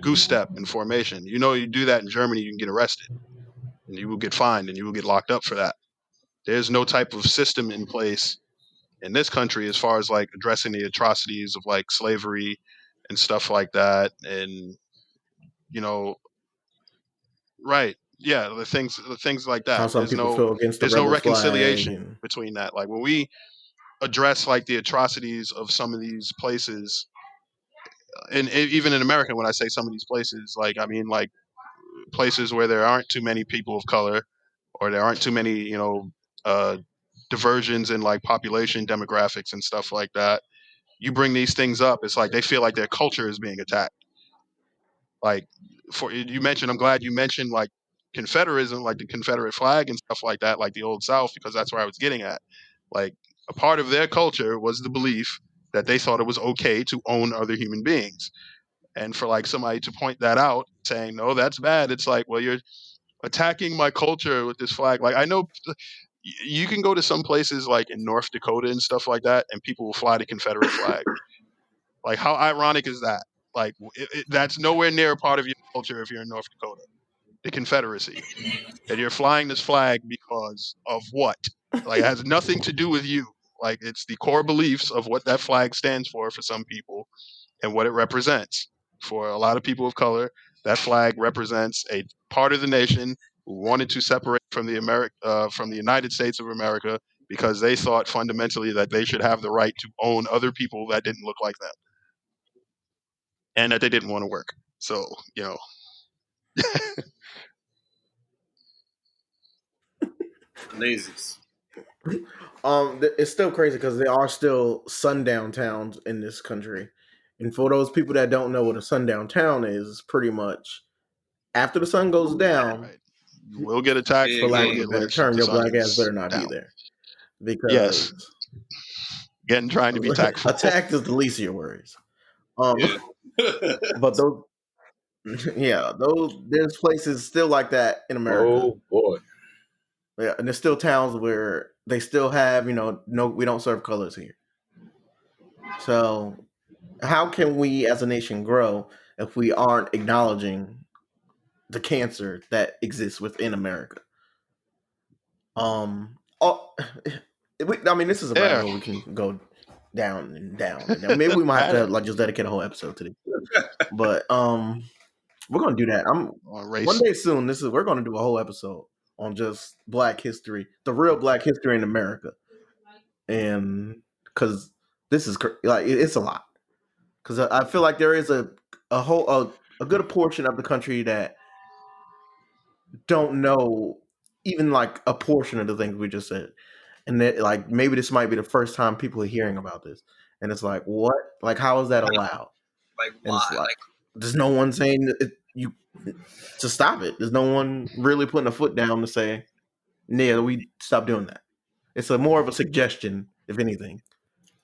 goose step in formation. You do that in Germany, you can get arrested and you will get fined and you will get locked up for that. There's no type of system in place in this country as far as like addressing the atrocities of like slavery and stuff like that. And you know, right? Yeah, the things like How that. some There's people no feel against the there's no rebel flag, reconciliation and between that. Like when we address like the atrocities of some of these places, and even in America, when I say some of these places, like I mean like places where there aren't too many people of color, or there aren't too many, uh, diversions in like population demographics and stuff like that. You bring these things up, it's like they feel like their culture is being attacked. Like for you mentioned, I'm glad you mentioned like Confederatism, like the Confederate flag and stuff like that, like the old South, because that's where I was getting at. Like a part of their culture was the belief that they thought it was okay to own other human beings. And for like somebody to point that out, saying, no, that's bad. It's like, well, you're attacking my culture with this flag. Like I know you can go to some places like in North Dakota and stuff like that, and people will fly the Confederate flag. Like how ironic is that? Like that's nowhere near a part of your culture if you're in North Dakota. The Confederacy, and you're flying this flag because of what? Like it has nothing to do with you. Like it's the core beliefs of what that flag stands for some people and what it represents for a lot of people of color. That flag represents a part of the nation who wanted to separate from from the United States of America because they thought fundamentally that they should have the right to own other people that didn't look like them and that they didn't want to work. So, you know, Lazies. It's still crazy because there are still sundown towns in this country, and for those people that don't know what a sundown town is, it's pretty much after the sun goes down. right. You will get attacked. For Big You lack will of a game. get better lynched if term, the your sun black ass is better not be down. there Yes. because Again, trying to be tactful. attacked is the least of your worries. Yeah. But those, yeah, those there's places still like that in America. Oh boy. Yeah, and there's still towns where they still have, no, we don't serve colors here. So how can we as a nation grow if we aren't acknowledging the cancer that exists within America? Oh, I mean, this is a rabbit Yeah. hole we can go down and down, and maybe we might have to like just dedicate a whole episode to this. But we're gonna do that. Race. One day soon. We're gonna do a whole episode on just Black history, the real Black history in America, and because this is like it's a lot. Because I feel like there is a good portion of the country that don't know even like a portion of the things we just said, and that like maybe this might be the first time people are hearing about this, and it's like what, like how is that allowed? Like And why? it's like there's no one saying you to stop it. There's no one really putting a foot down to say, "Yeah, we stop doing that." It's more of a suggestion, if anything.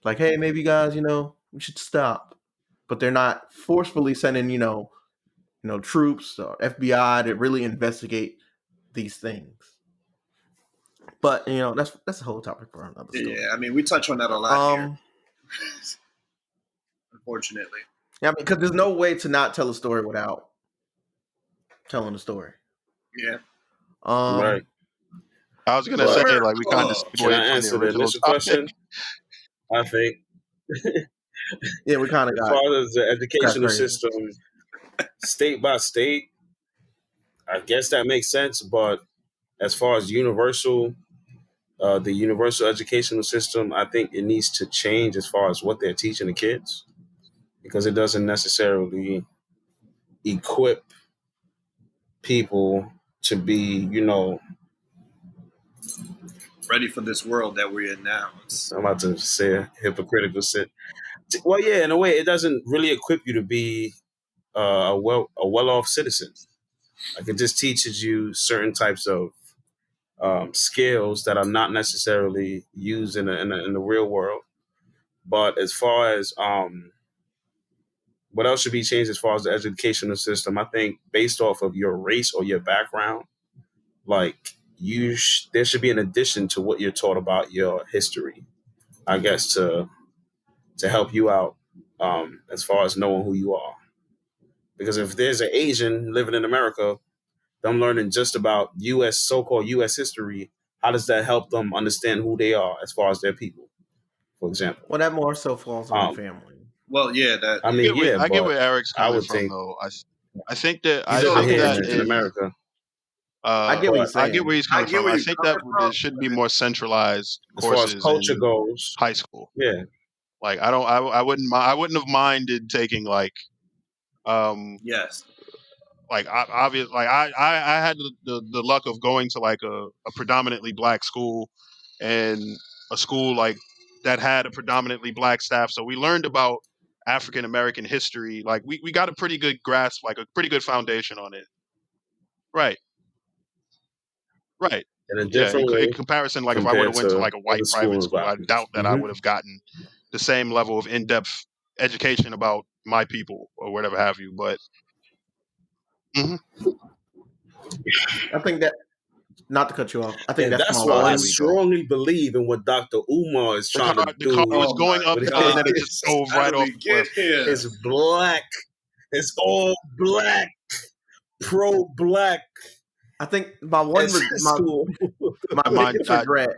Like, hey, maybe you guys, we should stop. But they're not forcefully sending, troops or FBI to really investigate these things. But that's a whole topic for another story. Yeah, I mean, we touch on that a lot here, unfortunately. Yeah, because there's no way to not tell a story without telling the story. Yeah. Right. I was gonna say, like, we kind of Can I segued from the answer the original initial topic. question? I think Yeah, we kind of as got far as the educational crazy. system, state by state, I guess that makes sense. But as far as universal, the universal educational system, I think it needs to change as far as what they're teaching the kids, because it doesn't necessarily equip people to be, Ready for this world that we're in now. I'm about to say a hypocritical shit. Well, yeah, in a way, it doesn't really equip you to be a well-off citizen. Like it just teaches you certain types of skills that are not necessarily used in the real world. But as far as what else should be changed as far as the educational system, I think based off of your race or your background, like there should be an addition to what you're taught about your history, I guess, to help you out as far as knowing who you are. Because if there's an Asian living in America, them learning just about so-called U.S. history, how does that help them understand who they are as far as their people, for example? Well, that more so falls on the family. Well, yeah, that. I mean, I get where Eric's I coming would from, think though. I think that He's living here in America. I get what he's saying. I get where he's coming I get from. where I you're think coming that from. there should be more centralized As far as courses culture in goes, high school. yeah. Like I wouldn't have minded taking like Yes. like obvious like I had the luck of going to like a predominantly black school and a school like that had a predominantly black staff, so we learned about African American history. Like we got a pretty good grasp, like a pretty good foundation on it. Right. In a Yeah, different in way comparison, like if I would compared have went to to like a other white school private school, I doubt environments. that I would have gotten the same level of in-depth education about my people or whatever have you. But I think that, not to cut you off, I think And that's that's my why I there one. we go. strongly believe in what Dr. Umar is The trying car, to the car do. was Oh going my uphill and then it God. just dove How right did off we the get cliff. here? It's black. It's all black. Pro-black. I think my one school. my biggest regret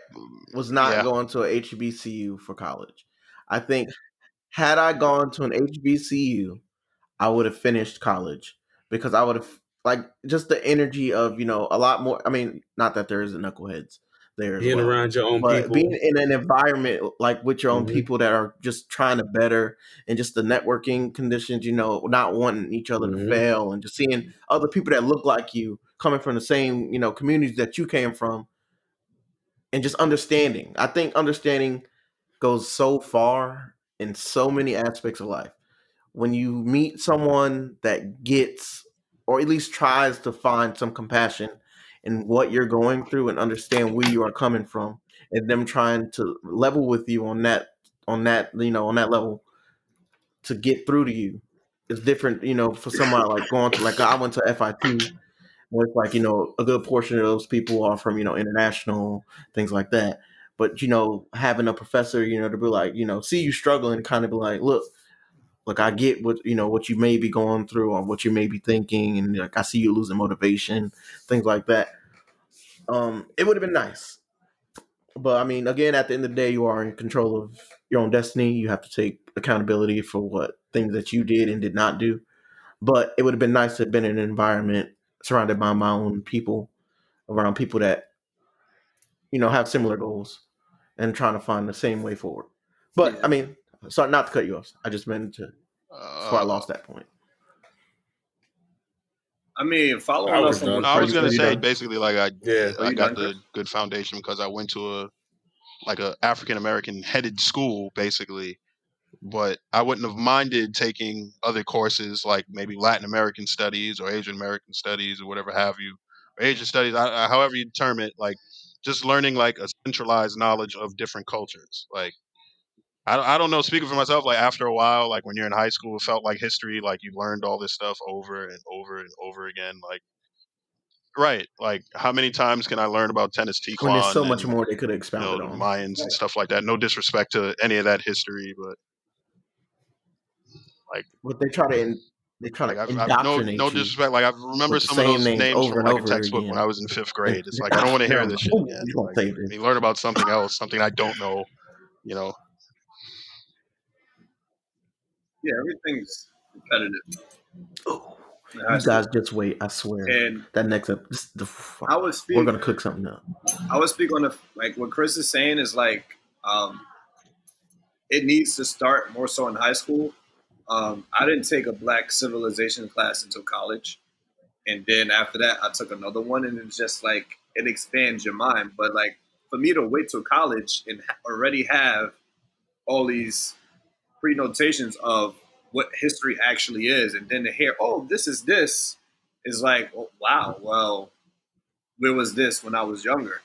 was not yeah. going to a HBCU for college. I think had I gone to an HBCU, I would have finished college because I would have like just the energy of a lot more. I mean, not that there isn't knuckleheads there as Being well, around your own but people. being in an environment like with your own Mm-hmm. people that are just trying to better, and just the networking conditions, not wanting each other to Mm-hmm. fail, and just seeing other people that look like you coming from the same communities that you came from, and just understanding. I think understanding goes so far in so many aspects of life. When you meet someone that gets, or at least tries to find some compassion in what you're going through and understand where you are coming from, and them trying to level with you on that level to get through to you, it's different. For someone like going to, like, I went to FIT, where it's like, a good portion of those people are from, international things like that. But, having a professor, to be like, see you struggling, kind of be like, look, I get what you may be going through or what you may be thinking, and like I see you losing motivation, things like that. It would have been nice, but I mean, again, at the end of the day, you are in control of your own destiny. You have to take accountability for what things that you did and did not do. But it would have been nice to have been in an environment surrounded by my own people, around people that have similar goals and trying to find the same way forward. But Yeah. I mean, sorry not to cut you off. I just meant to before I Uh, lost that point. I mean, I following up was on what done. I Are was you Chris gonna are said. you say done? basically like Yeah. Are I you got done, the Chris? good foundation because I went to a African American headed school basically, but I wouldn't have minded taking other courses like maybe Latin American studies or Asian American studies or whatever have you, or Asian studies, however you term it, like just learning like a centralized knowledge of different cultures. Like I don't know. Speaking for myself, like after a while, like when you're in high school, it felt like history. Like you learned all this stuff over and over and over again. Like right, like how many times can I learn about tennis When there's so Tijuan much and more they could have expounded the on. Mayans and Right. stuff like that? No disrespect to any of that history, but like But they try to I've no indoctrinate you disrespect. Like I remember with the some of same those names names over from and like a over textbook when I again. was in fifth And grade. It's like I don't want to hear hell this no, shit again. you gonna Like say let this. me learn about something else, something I don't know. You know, Yeah, everything's competitive Oh, in high you school. guys just wait. I swear And that next up, I would we're speak gonna cook something up. I would speak on the like what Chris is saying is like it needs to start more so in high school. I didn't take a black civilization class until college. And then after that, I took another one, and it's just like it expands your mind. But like for me to wait till college and already have all these pre-notations of what history actually is, and then to hear, oh, this is like, oh, wow, well, where was this when I was younger?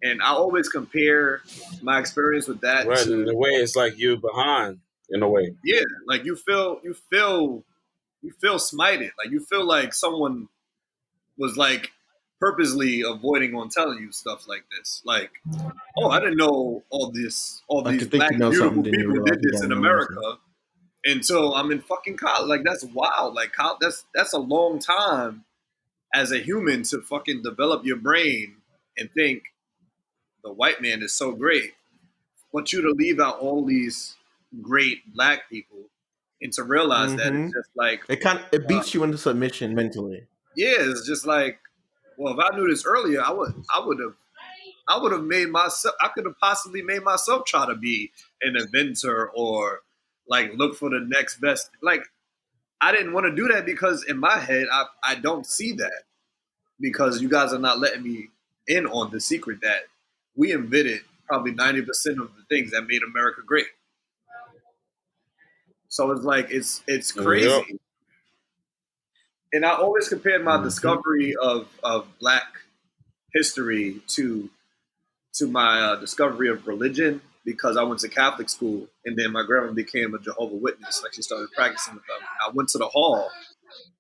And I always compare my experience with that Right. In to, a way, it's like you're behind. In a way. yeah, like you feel smited, like you feel like someone was like purposely avoiding on telling you stuff like this. Like, oh, I didn't know all Like you these think black you know something, beautiful then you people realize did you this in don't know nothing. America until I'm in fucking college. Like that's wild. Like that's a long time as a human to fucking develop your brain and think the white man is so great. Want you to leave out all these great black people and to realize that it's Mm-hmm. just like, It uh, beats you into submission mentally. yeah, it's just like, well, if I knew this earlier, I would have made myself. I could have possibly made myself try to be an inventor or like look for the next best. Like I didn't want to do that because in my head, I don't see that because you guys are not letting me in on the secret that we invented probably 90% of the things that made America great. So it's like it's Yep. crazy. And I always compared my Mm-hmm. discovery of Black history to my discovery of religion because I went to Catholic school and then my grandma became a Jehovah Witness. Like she started practicing with them. I went to the hall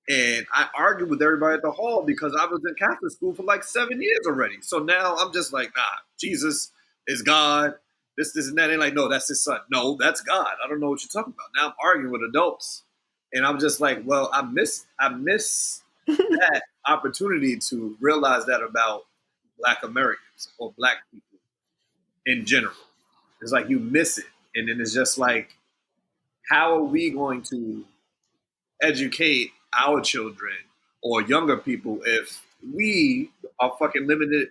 and I argued with everybody at the hall because I was in Catholic school for like 7 years already. So now I'm just like, nah, Jesus is God. This, and that. They're like, no, that's his son. No, that's God. I don't know what you're talking about. Now I'm arguing with adults. And I'm just like, well, I miss that opportunity to realize that about Black Americans or Black people in general. It's like you miss it. And then it's just like, how are we going to educate our children or younger people if we are fucking limited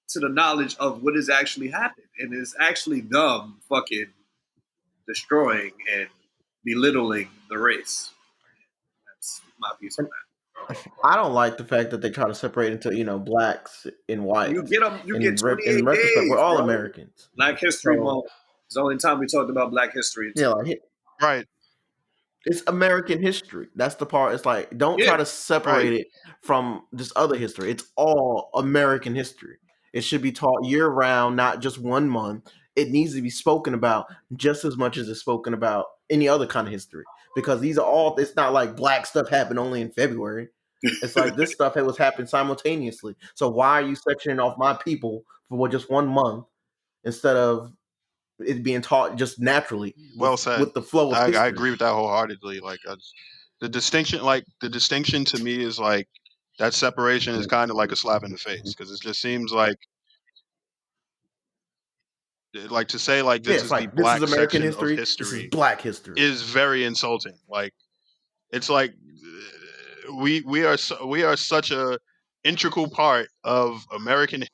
to the knowledge of what has actually happened and is actually them fucking destroying and belittling the race. That's my piece on that. I don't like the fact that they try to separate into blacks and You whites. get them. You get In 28 retrospect, we're days, all bro. Americans. Black History So Month. It's the only time we talked about Black history. yeah, like Right. it's American history. That's the part. It's like don't Yeah. try to separate it from just other history. It's all American history. It should be taught year round, not just 1 month. It needs to be spoken about just as much as it's spoken about any other kind of history. Because these are all. It's not like black stuff happened only in February. It's like this stuff was happening simultaneously. So why are you sectioning off my people for just 1 month instead of it being taught just naturally Well said. with the flow of I history? agree with that wholeheartedly. Like the distinction to me is like that separation is kind of like a slap in the face because it just seems like to say like Yeah, this it's is the like this is black American section of history. This is history black history. is very insulting. Like it's like we are such a integral part of American,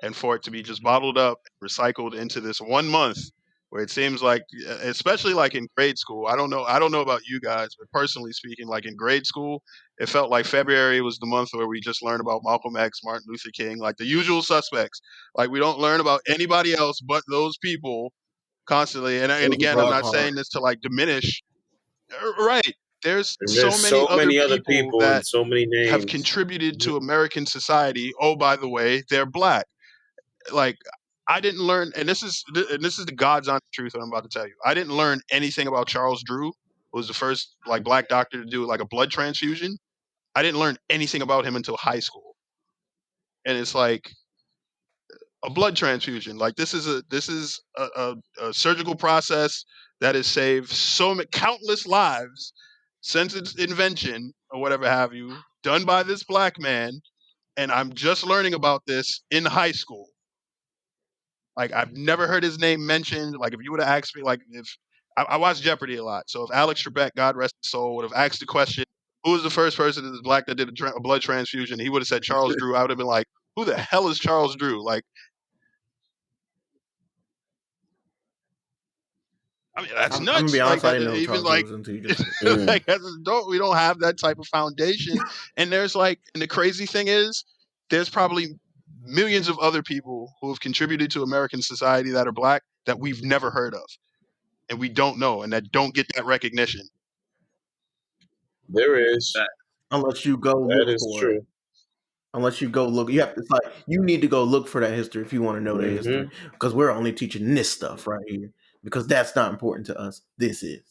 and for it to be just bottled up, recycled into this 1 month, where it seems like, especially like in grade school, I don't know about you guys, but personally speaking, like in grade school, it felt like February was the month where we just learned about Malcolm X, Martin Luther King, like the usual suspects. Like we don't learn about anybody else but those people constantly. And again, I'm Broke not heart. saying this to like diminish. Right. There's And so there's many so other many other people people and that so many have names. contributed to American society. Oh, by the way, they're black. Like I didn't learn, and this is the God's honest truth that I'm about to tell you. I didn't learn anything about Charles Drew, who was the first like black doctor to do like a blood transfusion. I didn't learn anything about him until high school, and it's like a blood transfusion. Like this is a surgical process that has saved so many countless lives since its invention or whatever have you, done by this black man, and I'm just learning about this in high school. Like I've never heard his name mentioned. Like if you would have asked me, like if I watch Jeopardy a lot, so if Alex Trebek, God rest his soul, would have asked the question, "Who was the first person that was black that did a blood transfusion?" He would have said Charles Drew. I would have been like, "Who the hell is Charles Drew?" Like, I mean, that's I'm gonna be nuts. Like honest. I that didn't know who even Charles Drew like was until you just said it. Mm. like as an adult, we don't have that type of foundation. And there's like, and the crazy thing is, there's probably millions of other people who have contributed to American society that are black that we've never heard of. And we don't know, and that don't get that recognition. There is. Unless you go That look is for it. true. Unless you go look, you have. It's like you need to go look for that history if you want to know that history. Hmm. Because we're only teaching this stuff right here. Because that's not important to us. This is,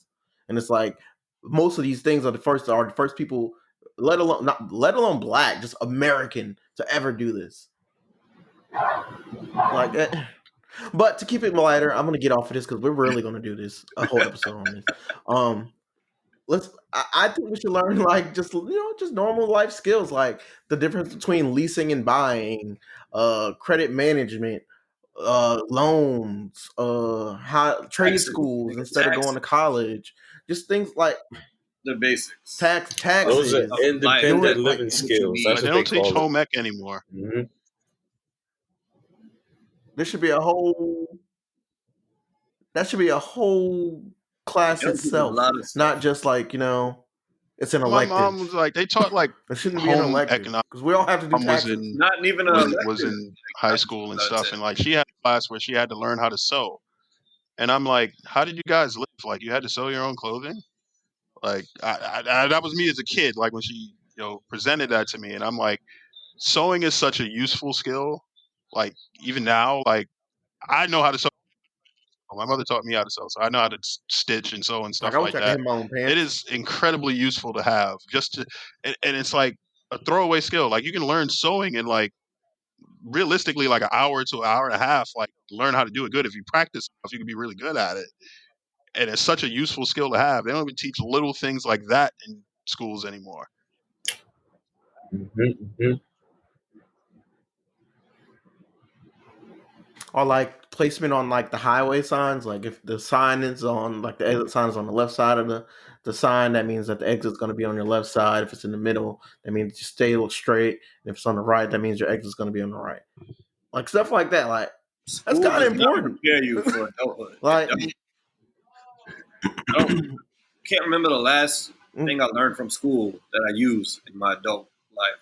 and it's like most of these things are the first people, let alone black, just American to ever do this. Like, but to keep it lighter, I'm gonna get off of this because we're really gonna do this a whole episode on this. Let's. I think we should learn like just normal life skills, like the difference between leasing and buying, credit management, loans, how trade Taxes, schools nigga, instead of going taxes, to college, just things like the basics Those are taxes, of life doing independent like living that you skills. need. That's But they what they don't teach call it. home ec anymore. Hmm. there should be a whole that should be a whole class Young people, a itself, lot of not stuff. just like it's an My mom was elective. like, they taught like It shouldn't be an home elective economics. because we all have to do Mom was taxes. in Not even an was elective. in high That's school and what I stuff, said. and like she had a class where she had to learn how to sew. And I'm like, how did you guys live? Like you had to sew your own clothing? Like that was me as a kid. Like when she presented that to me, and I'm like, sewing is such a useful skill. Like even now, like I know how to sew. My mother taught me how to sew, so I know how to stitch and sew and Like stuff I wish like I could that. have my own It pants. is incredibly useful to have, and it's like a throwaway skill. Like you can learn sewing in like realistically like an hour to an hour and a half. Like learn how to do it good. If you practice enough, you can be really good at it. And it's such a useful skill to have. They don't even teach little things like that in schools anymore. Hmm. Or like placement on like the highway signs. Like if the sign is on like the exit sign is on the left side of the sign, that means that the exit's going to be on your left side. If it's in the middle, that means you stay straight. And if it's on the right, that means your exit's going to be on the right. Like stuff like that. Like that's School kind of does not important. prepare you for adulthood. Like I can't remember the last thing I learned from school that I use in my adult life.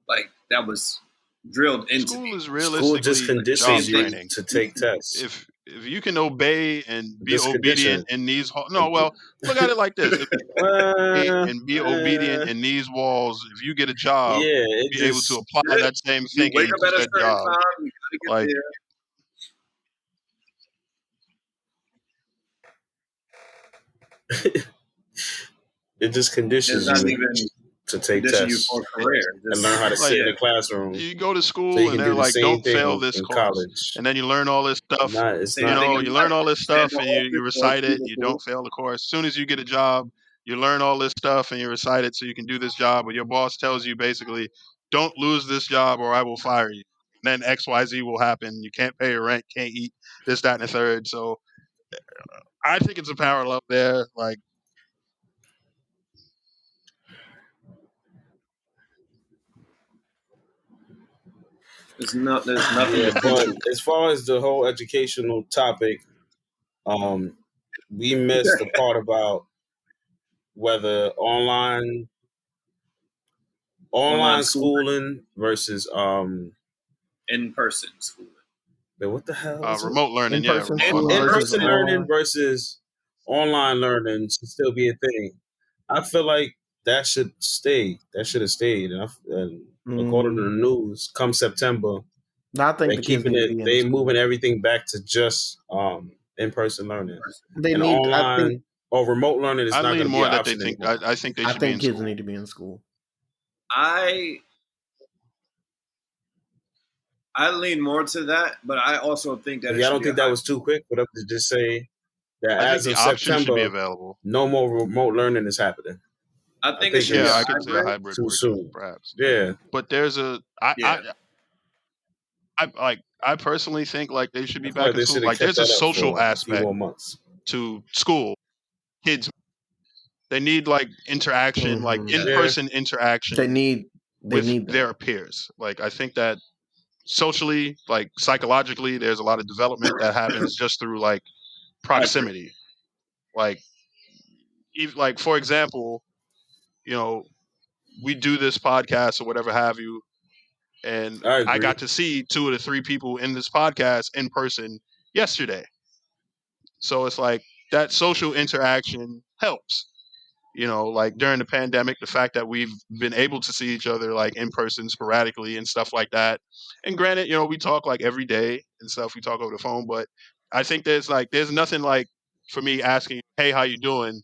Like that was drilled into School me. is School just realistically job conditions you training. to take tests. If you can obey and be Just obedient conditioning. in these no, well, look at it like this: if you obey and be obedient in these walls, if you get a job, yeah, you'll it be able to just apply that same You wake thinking up to at a that certain job. time. You gotta get Like there. it just It's conditions not you even to take condition you tests for a career. and learn how to like sit in the classroom you go to so school you and can they're do the like, same don't thing fail this in course, college. and then you learn all this stuff. It's Same not. thing You in learn life. all this Stand stuff on and office you or recite it. people You who don't fail the course. As soon as you get a job, you learn all this stuff and you recite it so you can do this job. But your boss tells you basically, don't lose this job or I will fire you. And then XYZ will happen. You can't pay your rent, can't eat this, that, and the third. So I think it's a parallel there. Like, there's nothing Yeah, but essential. as far as the whole educational topic, we missed the part about whether Online online school, schooling versus in person school. what the hell is it? remote learning, yeah, in-person remote schooling In online versus person schooling. learning online. versus online learning should still be a thing. I feel like that should stay. That should have stayed. And according to the news, come September, I think they're the kids keeping need to it. be in They school. moving everything back to just in person learning, They and need. I think. online or remote learning is I not lean going to be more an that they option think. anymore. I think they I should be think in kids school. need to be in school. I lean more to that, but I also think that it Yeah, I should don't be a think that hybrid. was too quick for them to just say that I think as the of option should be September, available. no more remote learning is happening. I I think it think should be Yeah, a I it's could say a hybrid. hybrid too version, soon. perhaps. Yeah, But there's a Yeah, I personally think like they should I be feel back like in they school. should have Like kept there's a that up social for a few aspect more months. to school. Kids, they need like interaction, like Mm-hmm. Yeah, in-person interaction They need. They with need that. their peers. Like I think that socially, like psychologically, there's a lot of development that happens just through like I agree. proximity. Like, even, like for example, you know, we do this podcast or whatever have you, and I I agree. got to see 2 of the 3 people in this podcast in person yesterday. So it's like that social interaction helps. You know, like during the pandemic, the fact that we've been able to see each other like in person sporadically and stuff like that. And granted, you know, we talk like every day and stuff. We talk over the phone, but I think there's nothing like for me asking, "Hey, how you doing?"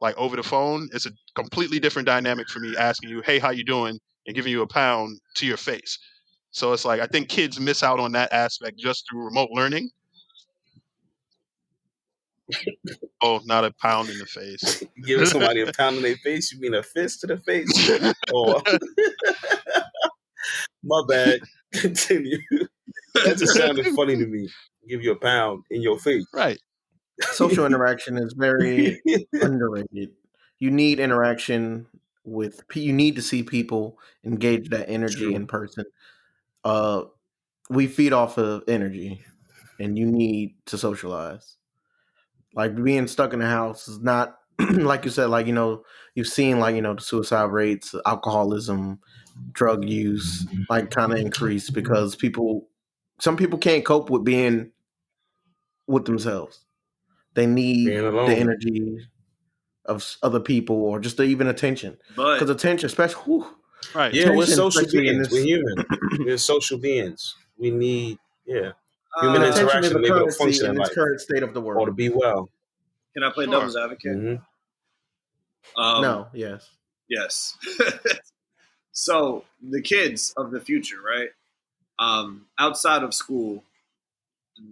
like over the phone. It's a completely different dynamic for me asking you, "Hey, how you doing?" and giving you a pound to your face. So it's like I think kids miss out on that aspect just through remote learning. Oh, not a pound in the face. Giving somebody a pound in their face, you mean a fist to the face? Oh, my bad. Continue. That just sounded funny to me. Give you a pound in your face. Right. Social interaction is very underrated. You need interaction with. You need to see people, engage that energy True. in person. Uh, we feed off of energy, and you need to socialize. Like being stuck in the house is not like you said. Like you've seen like the suicide rates, alcoholism, drug use, like kind of increase because some people can't cope with being with themselves. They need Being the alone. energy of other people or just even attention. But Because attention, especially Right. Yeah, we're attention, social especially in beings. We're this, human. We're social beings. We need, human and uh, attention is interaction a to be able to currency function in in this life current state of the or to world. be well. can I play Sure. devil's advocate? Mm-hmm. No, yes, Yes. So the kids of the future, right? Outside of school,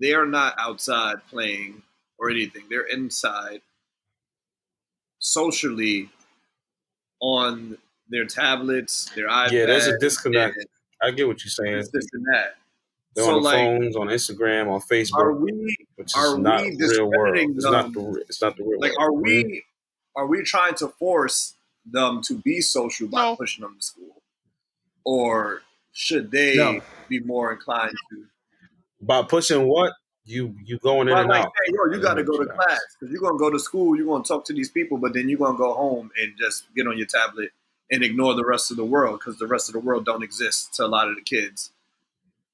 they're not outside playing or anything. They're inside socially on their tablets, their Yeah, there's a iPad, disconnect. and I get what you're saying. this and that. They're on So, the like, phones, on Instagram, on are Facebook, we which is are not we real world. discrediting It's not them? the real Like, world. Mhm. are we trying to force them to be social by No. pushing them to school, or should No. they be more inclined to? By pushing what you going in But and like out. saying, yo, I you didn't got hear to what go to you class asked. because you're gonna go to school, you're gonna talk to these people, but then you're gonna go home and just get on your tablet and ignore the rest of the world because the rest of the world don't exist to a lot of the kids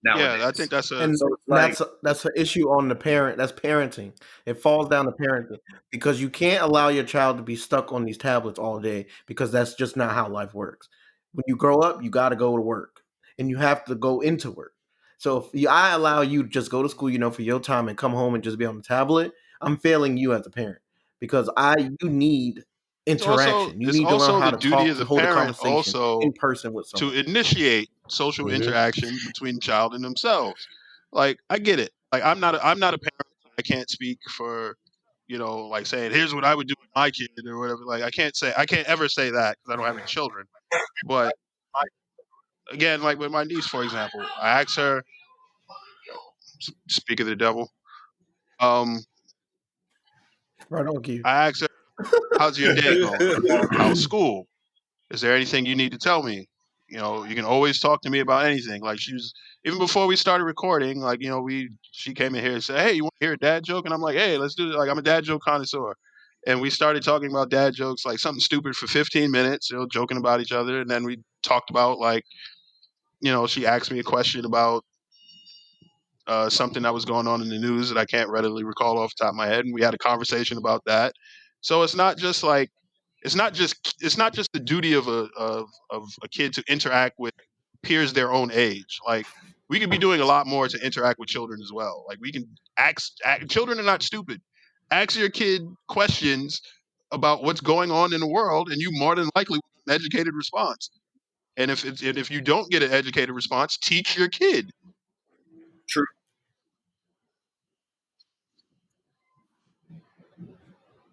Yeah, I nowadays. think that's And So it's like, that's an issue on the parent. That's parenting. It falls down to parenting because you can't allow your child to be stuck on these tablets all day because that's just not how life works. When you grow up, you got to go to work and you have to go into work. So if I allow you to just go to school, for your time and come home and just be on the tablet, I'm failing you as a parent because you need interaction. You it's need to learn also how the to duty talk, of to the hold a parent conversation also in person with to someone. initiate social Mm-hmm. interaction between the child and themselves. Like I get it. Like I'm not a parent. I can't speak for like saying here's what I would do with my kid or whatever. Like I can't ever say that because I don't have any children. But again, like with my niece, for example, I asked her. Speak of the devil. Um, Right on, Keith. I asked her, "How's your day going? How's school? Is there anything you need to tell me? You can always talk to me about anything." Like she was even before we started recording. Like she came in here and said, "Hey, you want to hear a dad joke?" And I'm like, "Hey, let's do it." Like I'm a dad joke connoisseur, and we started talking about dad jokes, like something stupid for 15 minutes, joking about each other, and then we talked about like, she asked me a question about something that was going on in the news that I can't readily recall off the top of my head, and we had a conversation about that. So it's not just the duty of a kid to interact with peers their own age. Like we could be doing a lot more to interact with children as well. Like we can children are not stupid. Ask your kid questions about what's going on in the world, and you more than likely will get an educated response. And if you don't get an educated response, teach your kid. true,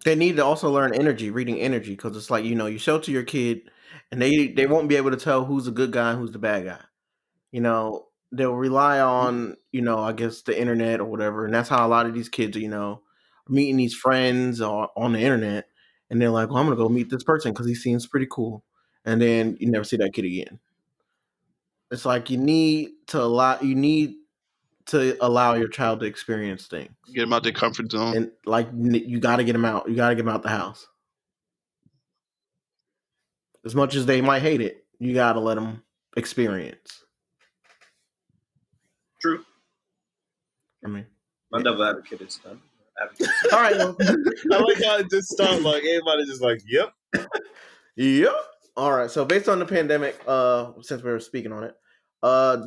They need to also learn reading energy, because it's like you shelter your kid, and they won't be able to tell who's the good guy and who's the bad guy. They'll rely on I guess the internet or whatever, and that's how a lot of these kids are meeting these friends or on the internet, and they're like, "Well, I'm gonna go meet this person because he seems pretty cool," and then you never see that kid again. It's like you need to allow your child to experience things, Get them out their comfort zone. and like you got to get them out. You got to get them out the house. As much as they might hate it, you got to let them experience. true. I mean, My devil advocate is done. all right. Well, I like how it just started like everybody just like, yep. yeah. All right. So based on the pandemic, since we were speaking on it, are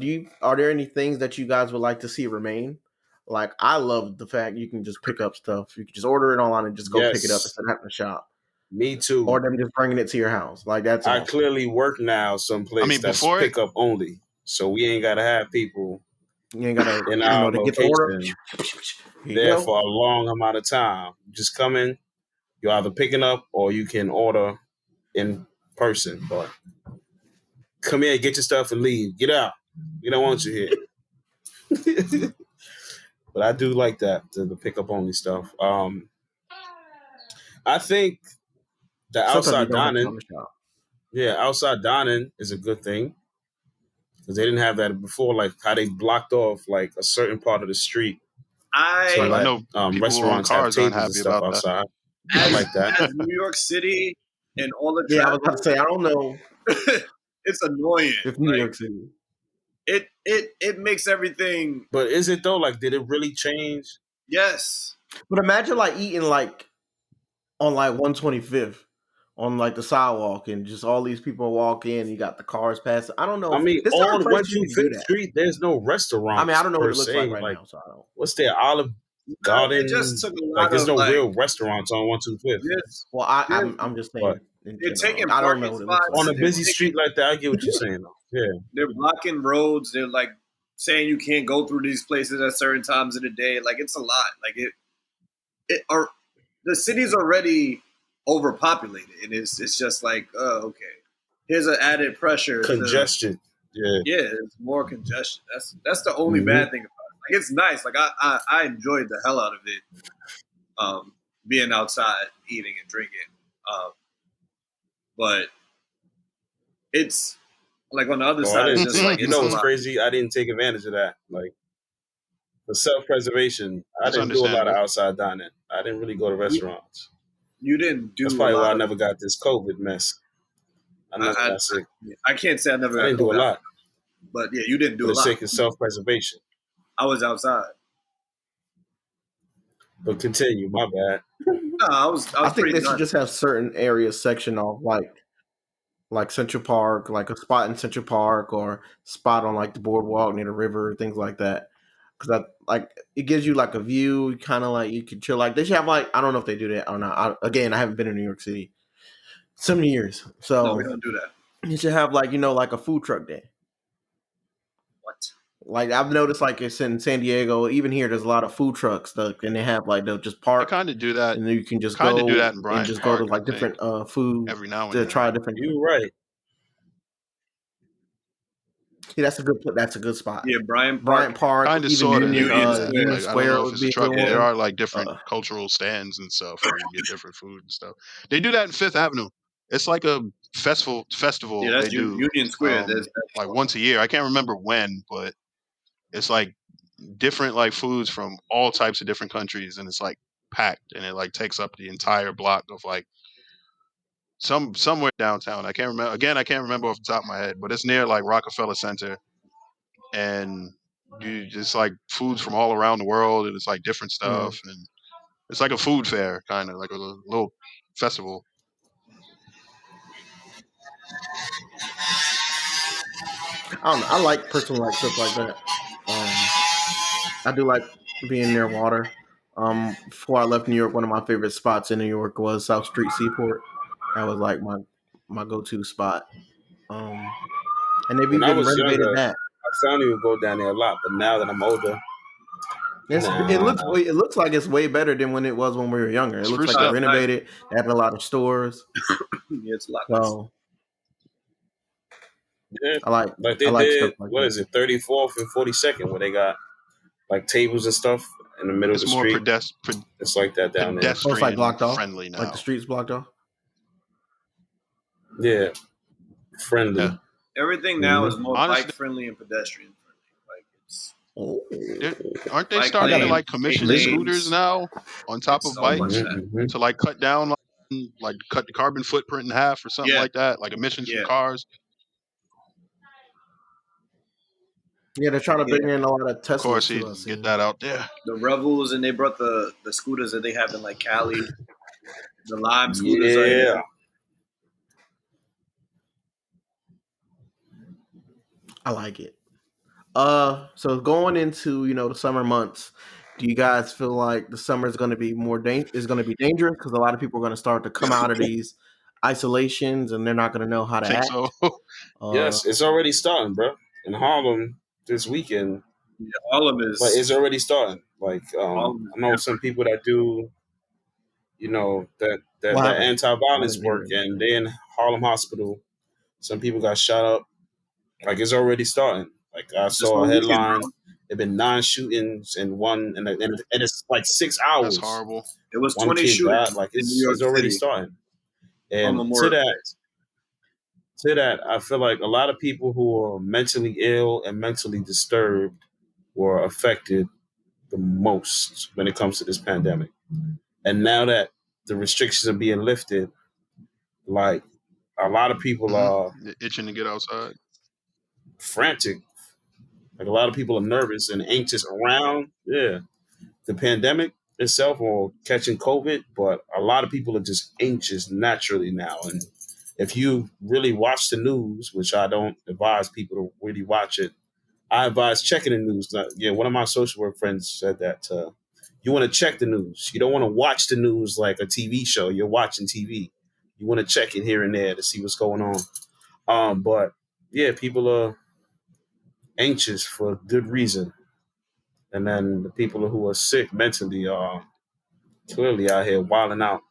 there any things that you guys would like to see remain? Like, I love the fact you can just pick up stuff. You can just order it online and just go pick it up Yes. instead of having to shop, Me too. or them just bringing it to your house. Like that's I awesome. clearly work now someplace that's before it, pickup only. So we ain't gotta have people You ain't gotta, in our to get the order. location Here you there go. for a long amount of time. Just come in, you're either picking up or you can order in person. But come here, get your stuff and leave. Get out. We don't want you here. But I do like that, the pickup only stuff. I think the Sometimes you outside don't have time dining, to shop. outside dining is a good thing because they didn't have that before. Like how they blocked off like a certain part of the street so I I, that know people who own restaurants have cars aren't tables and happy stuff about that. outside. I as like that. as New York City and all the Yeah, I was traffic, about to say, I don't know it's annoying. if New Like York City. it makes everything. But is it though? Like, did it really change? Yes, But imagine like eating like on like 125th on like the sidewalk, and just all these people walk in. You got the cars passing. I don't know I if mean, there's certain on places you can do 125th that. Street, there's no I mean, I restaurants don't know what per it looks like se. right Like, now, so I don't. what's there? Olive they just Garden? took a Like, lot there's of no like real restaurants on 125th. this. Well, This I'm just But saying in they're general. taking I don't know parking what it looks like spots. on a in New busy York. street like that, I get what you're saying, though. Yeah. They're blocking roads. They're like saying you can't go through these places at certain times of the day. Like it's a lot. Like it are the city's already overpopulated, and it's just like, oh, okay. Here's an added pressure to Congestion. Yeah. it's more congestion. That's the only Mm-hmm. bad thing about it. Like it's nice. Like I enjoyed the hell out of it. Being outside, eating and drinking. But it's like on the other Oh, I side, it's didn't. just like You it's know a what's lot. crazy? I didn't take advantage of that. Like for self-preservation, I That's didn't do a lot of understandable. outside dining. I didn't really go to You, restaurants. you didn't That's do a probably why lot I of. never got this COVID mess. I never got sick. I can't say I never I got didn't do a COVID, lot but yeah, you didn't for do a the lot. sake of self-preservation. I was outside. But continue. My bad. No, I I was think pretty they should done. just have certain areas sectioned off, like Central Park, like a spot in Central Park, or spot on like the boardwalk near the river, things like that. Because that like it gives you like a view, kind of like you can chill. Like they should have like I don't know if they do that or not. Again, I haven't been in New York City some years, No, we so don't do that. you should have like like a food truck day. What? Like I've noticed, like it's in San Diego, even here, there's a lot of food trucks, and they have like they'll just They park, kind of do that. and then you can just Kind of do go that in and Bryant just go to Park, I like think, different food every now and to then. try different. You right. Yeah, that's a good spot. Yeah, Bryant Park, Bryant Park, Kind of, even sort of, Union yeah. Square. Union Like I don't know Square if would it's a be a good truck. Yeah, there one. are like different Uh, cultural stands and stuff where you can get different food and stuff. They do that in Fifth Avenue. It's like a Yeah, festival they that's do Union Square. That's like one. once a year. I can't remember when, but it's like different like foods from all types of different countries, and it's like packed, and it like takes up the entire block of like somewhere downtown. I can't remember. Again, I can't remember off the top of my head, but it's near like Rockefeller Center, and you just like foods from all around the world, and it's like different mm. stuff, and it's like a food fair, kind of like a little festival. I don't know. I like personally like stuff like that. Um, I do like being near water. Before I left New York, one of my favorite spots in New York was South Street Seaport. That was like my go to spot. Um, and they've When I even was renovated younger, that. my family would go down there a lot. But now that I'm older, nah. It looks like it's way better than when it was when we were younger. It looks like Spruced they Oh, up. it's nice. renovated. They added a lot of stores. Yeah, it's a lot nicer. So Yeah, I like like I they like stuff did. like What that. is it? 34th and 42nd, where they got like tables and stuff in the middle of It's the more street. It's like that down there. Oh, it's like pedestrian blocked off, friendly like the now. streets blocked off. Yeah, Yeah, friendly. Everything now Hmm. is more bike honestly, friendly and pedestrian friendly. Like it's Oh, aren't they bike I starting to gotta lanes, like commission skate visit. scooters lanes. now on top It's of so much bikes of that. Hmm. to like cut down like cut the carbon footprint in half or something Yeah, like that, like emissions from yeah, cars? Yeah, they're trying to yeah. bring in a lot of Of Teslas course, too. he I get seen. that out there. The Revels, and they brought the scooters that they have in like Cali. The Lime scooters are Yeah. here. I like it. So going into the summer months, do you guys feel like the summer is going to be is going to be dangerous because a lot of people are going to start to come out of these isolations and they're not going to know how I to think so. act? Uh, Yes, it's already starting, bro. In Harlem this weekend, Yeah, Harlem like it's is already starting. Like Harlem is I know some different. people that do, that what that happened? I anti-violence didn't hear work, it. and they in Harlem Hospital. Some people got shot up. Like it's already starting. Like I This saw a whole weekend, headline. bro. There've been 9 shootings in one, and it's like six That's hours. horrible. It was One 20 kid died. shootings Like in New York it's already City starting. on And Memorial Day. to that, I feel like a lot of people who are mentally ill and mentally disturbed were affected the most when it comes to this pandemic. And now that the restrictions are being lifted, like a lot of people Hmm. are Itching to get outside. frantic. Like a lot of people are nervous and anxious around, yeah, the pandemic itself or catching COVID. But a lot of people are just anxious naturally now. And if you really watch the news, which I don't advise people to really watch it, I advise checking the news. Yeah, one of my social work friends said that you want to check the news. You don't want to watch the news like a TV show. You're watching TV. You want to check it here and there to see what's going on. But yeah, people are anxious for good reason, and then the people who are sick mentally are clearly out here wilding out.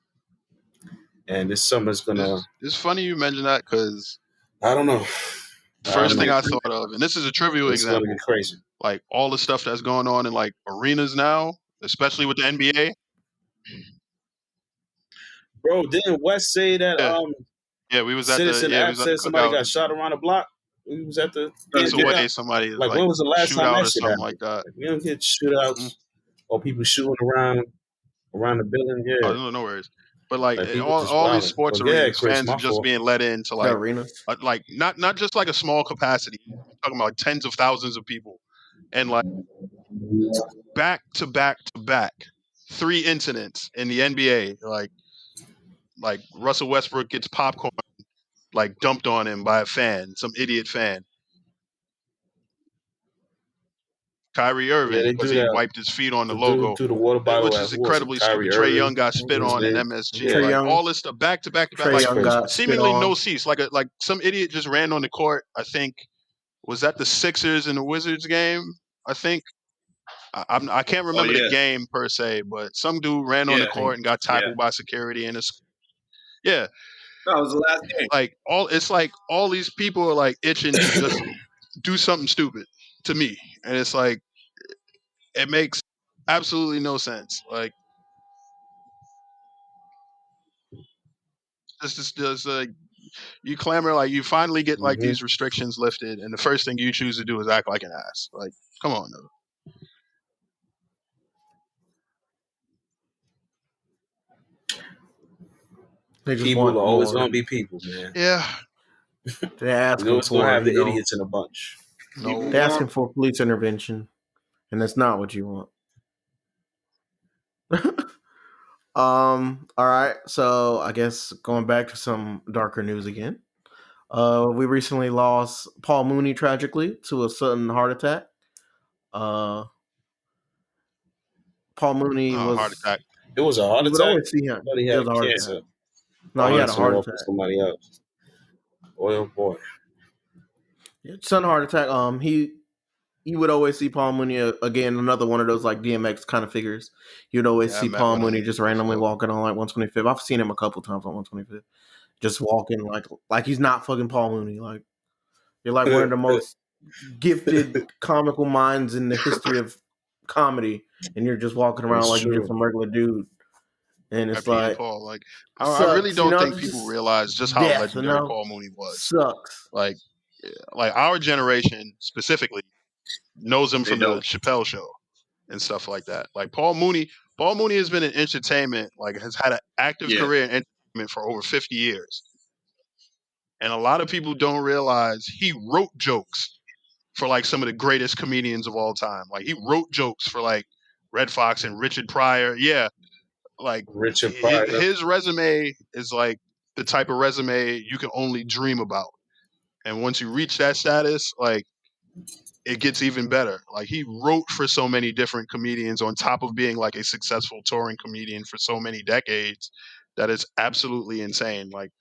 And this summer's gonna, It's funny you mentioned that because I don't know, the I first don't thing know. I thought of, and this is a trivial It's gonna get example, crazy. like all the stuff that's going on in like arenas now, especially with the NBA. Bro, didn't West say that Yeah, we was at Citizen we App was at the said somebody cookout. got shot around the block? We was at the Weeks Yeah. away, somebody like like when was the last time shootout that or shit something happened? like that. Like, we don't get shootouts or people shooting around the building. Yeah, Oh, no worries. But like like people just all these wilding. sports Oh, go ahead, arenas, Chris. fans are My just fault. being let into The arenas. like not just like a small capacity. I'm talking about tens of thousands of people, and like back to back to back, 3 incidents in the NBA. Like Russell Westbrook gets popcorn like dumped on him by a fan, some idiot fan. Kyrie Yeah, Irving they because do he that. wiped his feet on the The dude logo, threw the water bottle which at is who was it? incredibly Kyrie stupid. Trey Irving. Young got spit His on in name. MSG. Yeah, Trey Like Young. all this stuff back to back to back. Trey Like that's Young crazy. got spit seemingly no on. cease. Like some idiot just ran on the court. I think was that the Sixers and the Wizards game. I think I can't Oh remember the yeah. game per se, but some dude ran on the Yeah. court and got Yeah. tackled by security and it's yeah. No, it was the last game. Like all these people are like itching to just do something stupid to me, and it's like it makes absolutely no sense. Like just like you clamor like you finally get like Mm-hmm. these restrictions lifted, and the first thing you choose to do is act like an ass. Like, come on, though. They just People want are always more. gonna be people, man. Yeah, They're You're asking always gonna for, have the idiots in a bunch. People no. they're asking want. for police intervention, and that's not what you want. All right. So I guess going back to some darker news again. We recently lost Paul Mooney tragically to a sudden heart attack. Uh, Paul Mooney Oh, heart was. attack. It was a heart You would attack. always see I him. thought he It had was a heart cancer. attack. No, he had a Bouncing heart off attack. of somebody else. Boy, oh boy. Sudden heart attack. You would always see Paul Mooney again, another one of those like DMX kind of figures. You'd always Yeah, I see met Paul with him Mooney just randomly before. walking on like 125th. I've seen him a couple times on 125th, just walking like he's not fucking Paul Mooney. Like you're like one of the most gifted comical minds in the history of comedy, and you're just walking around It's like you're just true. some regular dude. And it's R.I.P. and like Paul. Like, I really sucks, you don't know, think people just realize just how death, you legendary know, Paul Mooney was. sucks. Like our generation specifically knows him They from the don't. Chappelle Show and stuff like that. Like Paul Mooney has been in entertainment, like has had an active Yeah. career in entertainment for over 50 years. And a lot of people don't realize he wrote jokes for like some of the greatest comedians of all time. Like he wrote jokes for like Red Fox and Richard Pryor. Yeah, like Richard Pryor. his resume is like the type of resume you can only dream about. And once you reach that status, like it gets even better. Like he wrote for so many different comedians on top of being like a successful touring comedian for so many decades that it's absolutely insane. Like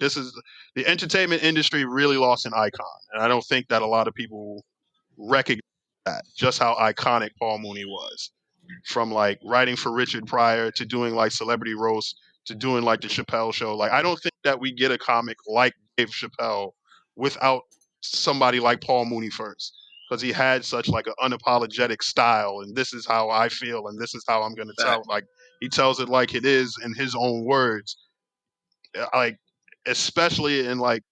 this is the entertainment industry really lost an icon, and I don't think that a lot of people recognize that just how iconic Paul Mooney was. From like writing for Richard Pryor to doing like celebrity roast to doing like the Chappelle Show. Like I don't think that we get a comic like Dave Chappelle without somebody like Paul Mooney first, because he had such like an unapologetic style, and this is how I feel, and this is how I'm going to tell. Fact. Like he tells it like it is in his own words, like especially in like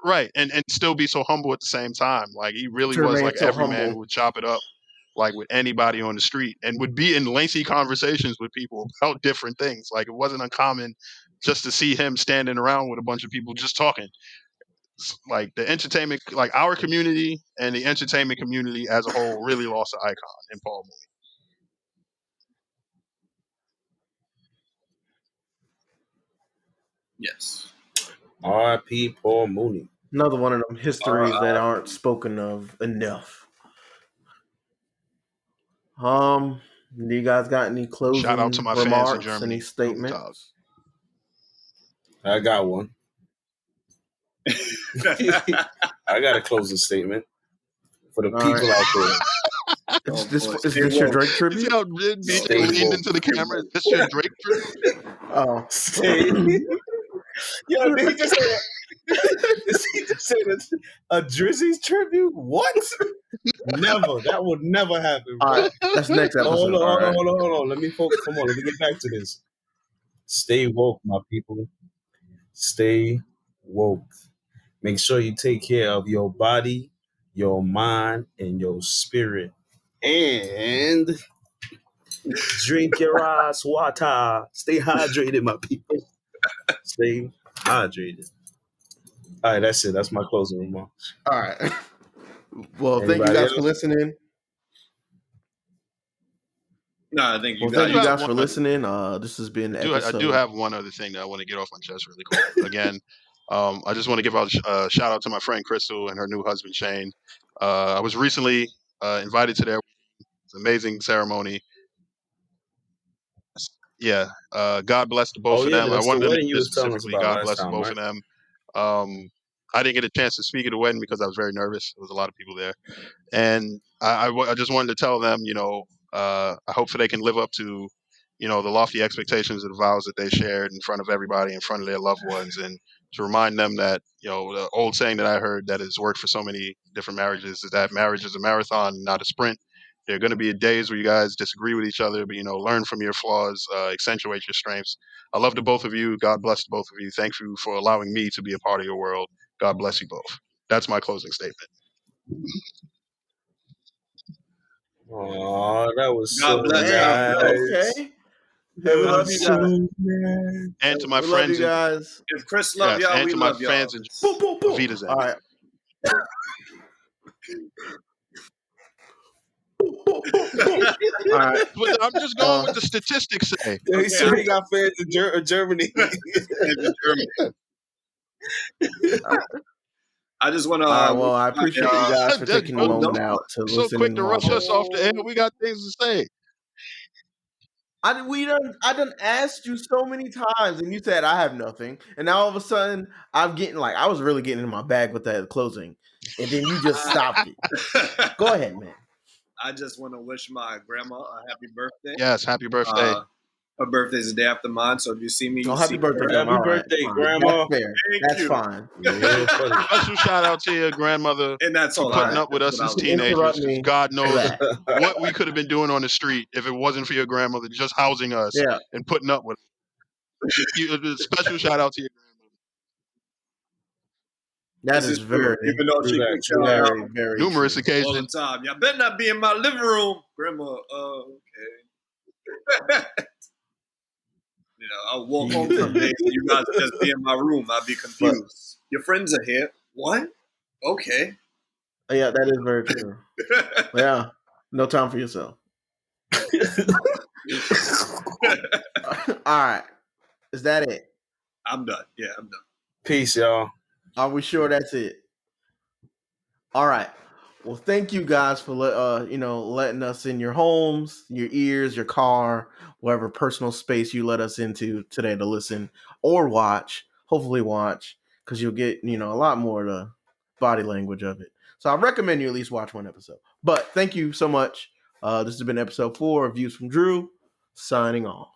right, and still be so humble at the same time. Like he really To was remain like so every man who humble. would chop it up like with anybody on the street and would be in lengthy conversations with people about different things. Like it wasn't uncommon just to see him standing around with a bunch of people just talking. Like the entertainment, like our community and the entertainment community as a whole really lost an icon in Paul Mooney. Yes. R.I.P. Paul Mooney. Another one of them histories that aren't spoken of enough. Do you guys got any Shout out to closing my fans in remarks, any Germany. Guten statements? I got one. I got a closing statement for the All people right. out there. Is Oh, this boy. is Stay this your woke. Drake You tribute? see how BJ Stay leaned woke. into the camera? Is this your Drake tribute? Oh, Stay. Yo, did he just say that? Did he just say that? A Drizzy's tribute? What? Never. That would never happen, all bro. right. That's next Hold episode. on, All right. hold on. Let me focus. Come on, let me get back to this. Stay woke, my people. Stay woke. Make sure you take care of your body, your mind, and your spirit. And drink your ass water. Stay hydrated, my people. Stay hydrated. All right, that's it. That's my closing remarks. All right. Well, thank you Anybody guys for else? listening. No, I think you Well, got thank do you it. have guys one for other listening. This has been I do episode. have one other thing that I want to get off my chest really quick. Again, I just want to give out a shout out to my friend Crystal and her new husband Shane. I was recently invited to their amazing ceremony. Yeah, God bless the both Oh of yeah, them. I that's the wanted to wedding mention you this was telling us specifically. about God last bless the time, both right? of them. I didn't get a chance to speak at the wedding because I was very nervous. There was a lot of people there. And I just wanted to tell them, I hope they can live up to, the lofty expectations and vows that they shared in front of everybody, in front of their loved ones, and to remind them that, the old saying that I heard that has worked for so many different marriages is that marriage is a marathon, not a sprint. There are going to be days where you guys disagree with each other, but, learn from your flaws, accentuate your strengths. I love the both of you. God bless the both of you. Thank you for allowing me to be a part of your world. God bless you both. That's my closing statement. Oh, that was God so bless. God Dang. bless. nice. Okay. Hey, That we love God you was bless. guys. so nice. And to my We love you friends and guys. If Chris love yes, y'all, and we to my love y'all. fans and Boom, boom, boom. Avita All Zen. right. Boom, boom, boom, boom. All right. But I'm just going with the statistics say. Yeah, he Okay, said he got fans in Germany. in Germany. All right. I just want All right. to Well, I appreciate you guys for taking a Don't moment out to so listen quick and to watch rush us. us off the air. Oh, We got things to say. I done asked you so many times, and you said I have nothing, and now all of a sudden I'm getting like I was really getting in my bag with that closing, and then you just stopped it. Go ahead, man. I just want to wish my grandma a happy birthday. Yes, happy birthday. Her birthday's the day after mine, so if you see me, you Oh, see happy birthday, her. Grandma. Happy All right, birthday, fine. That's Grandma. fair. Thank That's you. fine. Real funny. Special shout out to your grandmother And that's for all. putting Alright. up with That's us what I as was To interrupt teenagers. Because me God for knows that. what we could have been doing on the street if it wasn't for your grandmother just housing us Yeah, and putting up with us. Special shout out to your grandmother. that This is is true. very, Even though True she that. kicks True y'all that. very, out very Numerous true. all the occasions. time, y'all better not be in my living room, Grandma. Okay. I'll walk home some days and you guys just be in my room. I'll be But confused. Your friends are here. What? Okay. yeah, that is very true. Yeah, no time for yourself. All right, is that it? I'm done. Yeah, I'm done. Peace, y'all. Are we sure that's it? All right. Well, thank you guys for letting us in your homes, your ears, your car, whatever personal space you let us into today to listen or watch. Hopefully, watch because you'll get a lot more of the body language of it. So I recommend you at least watch one episode. But thank you so much. This has been episode 4 of Views from Drew. Signing off.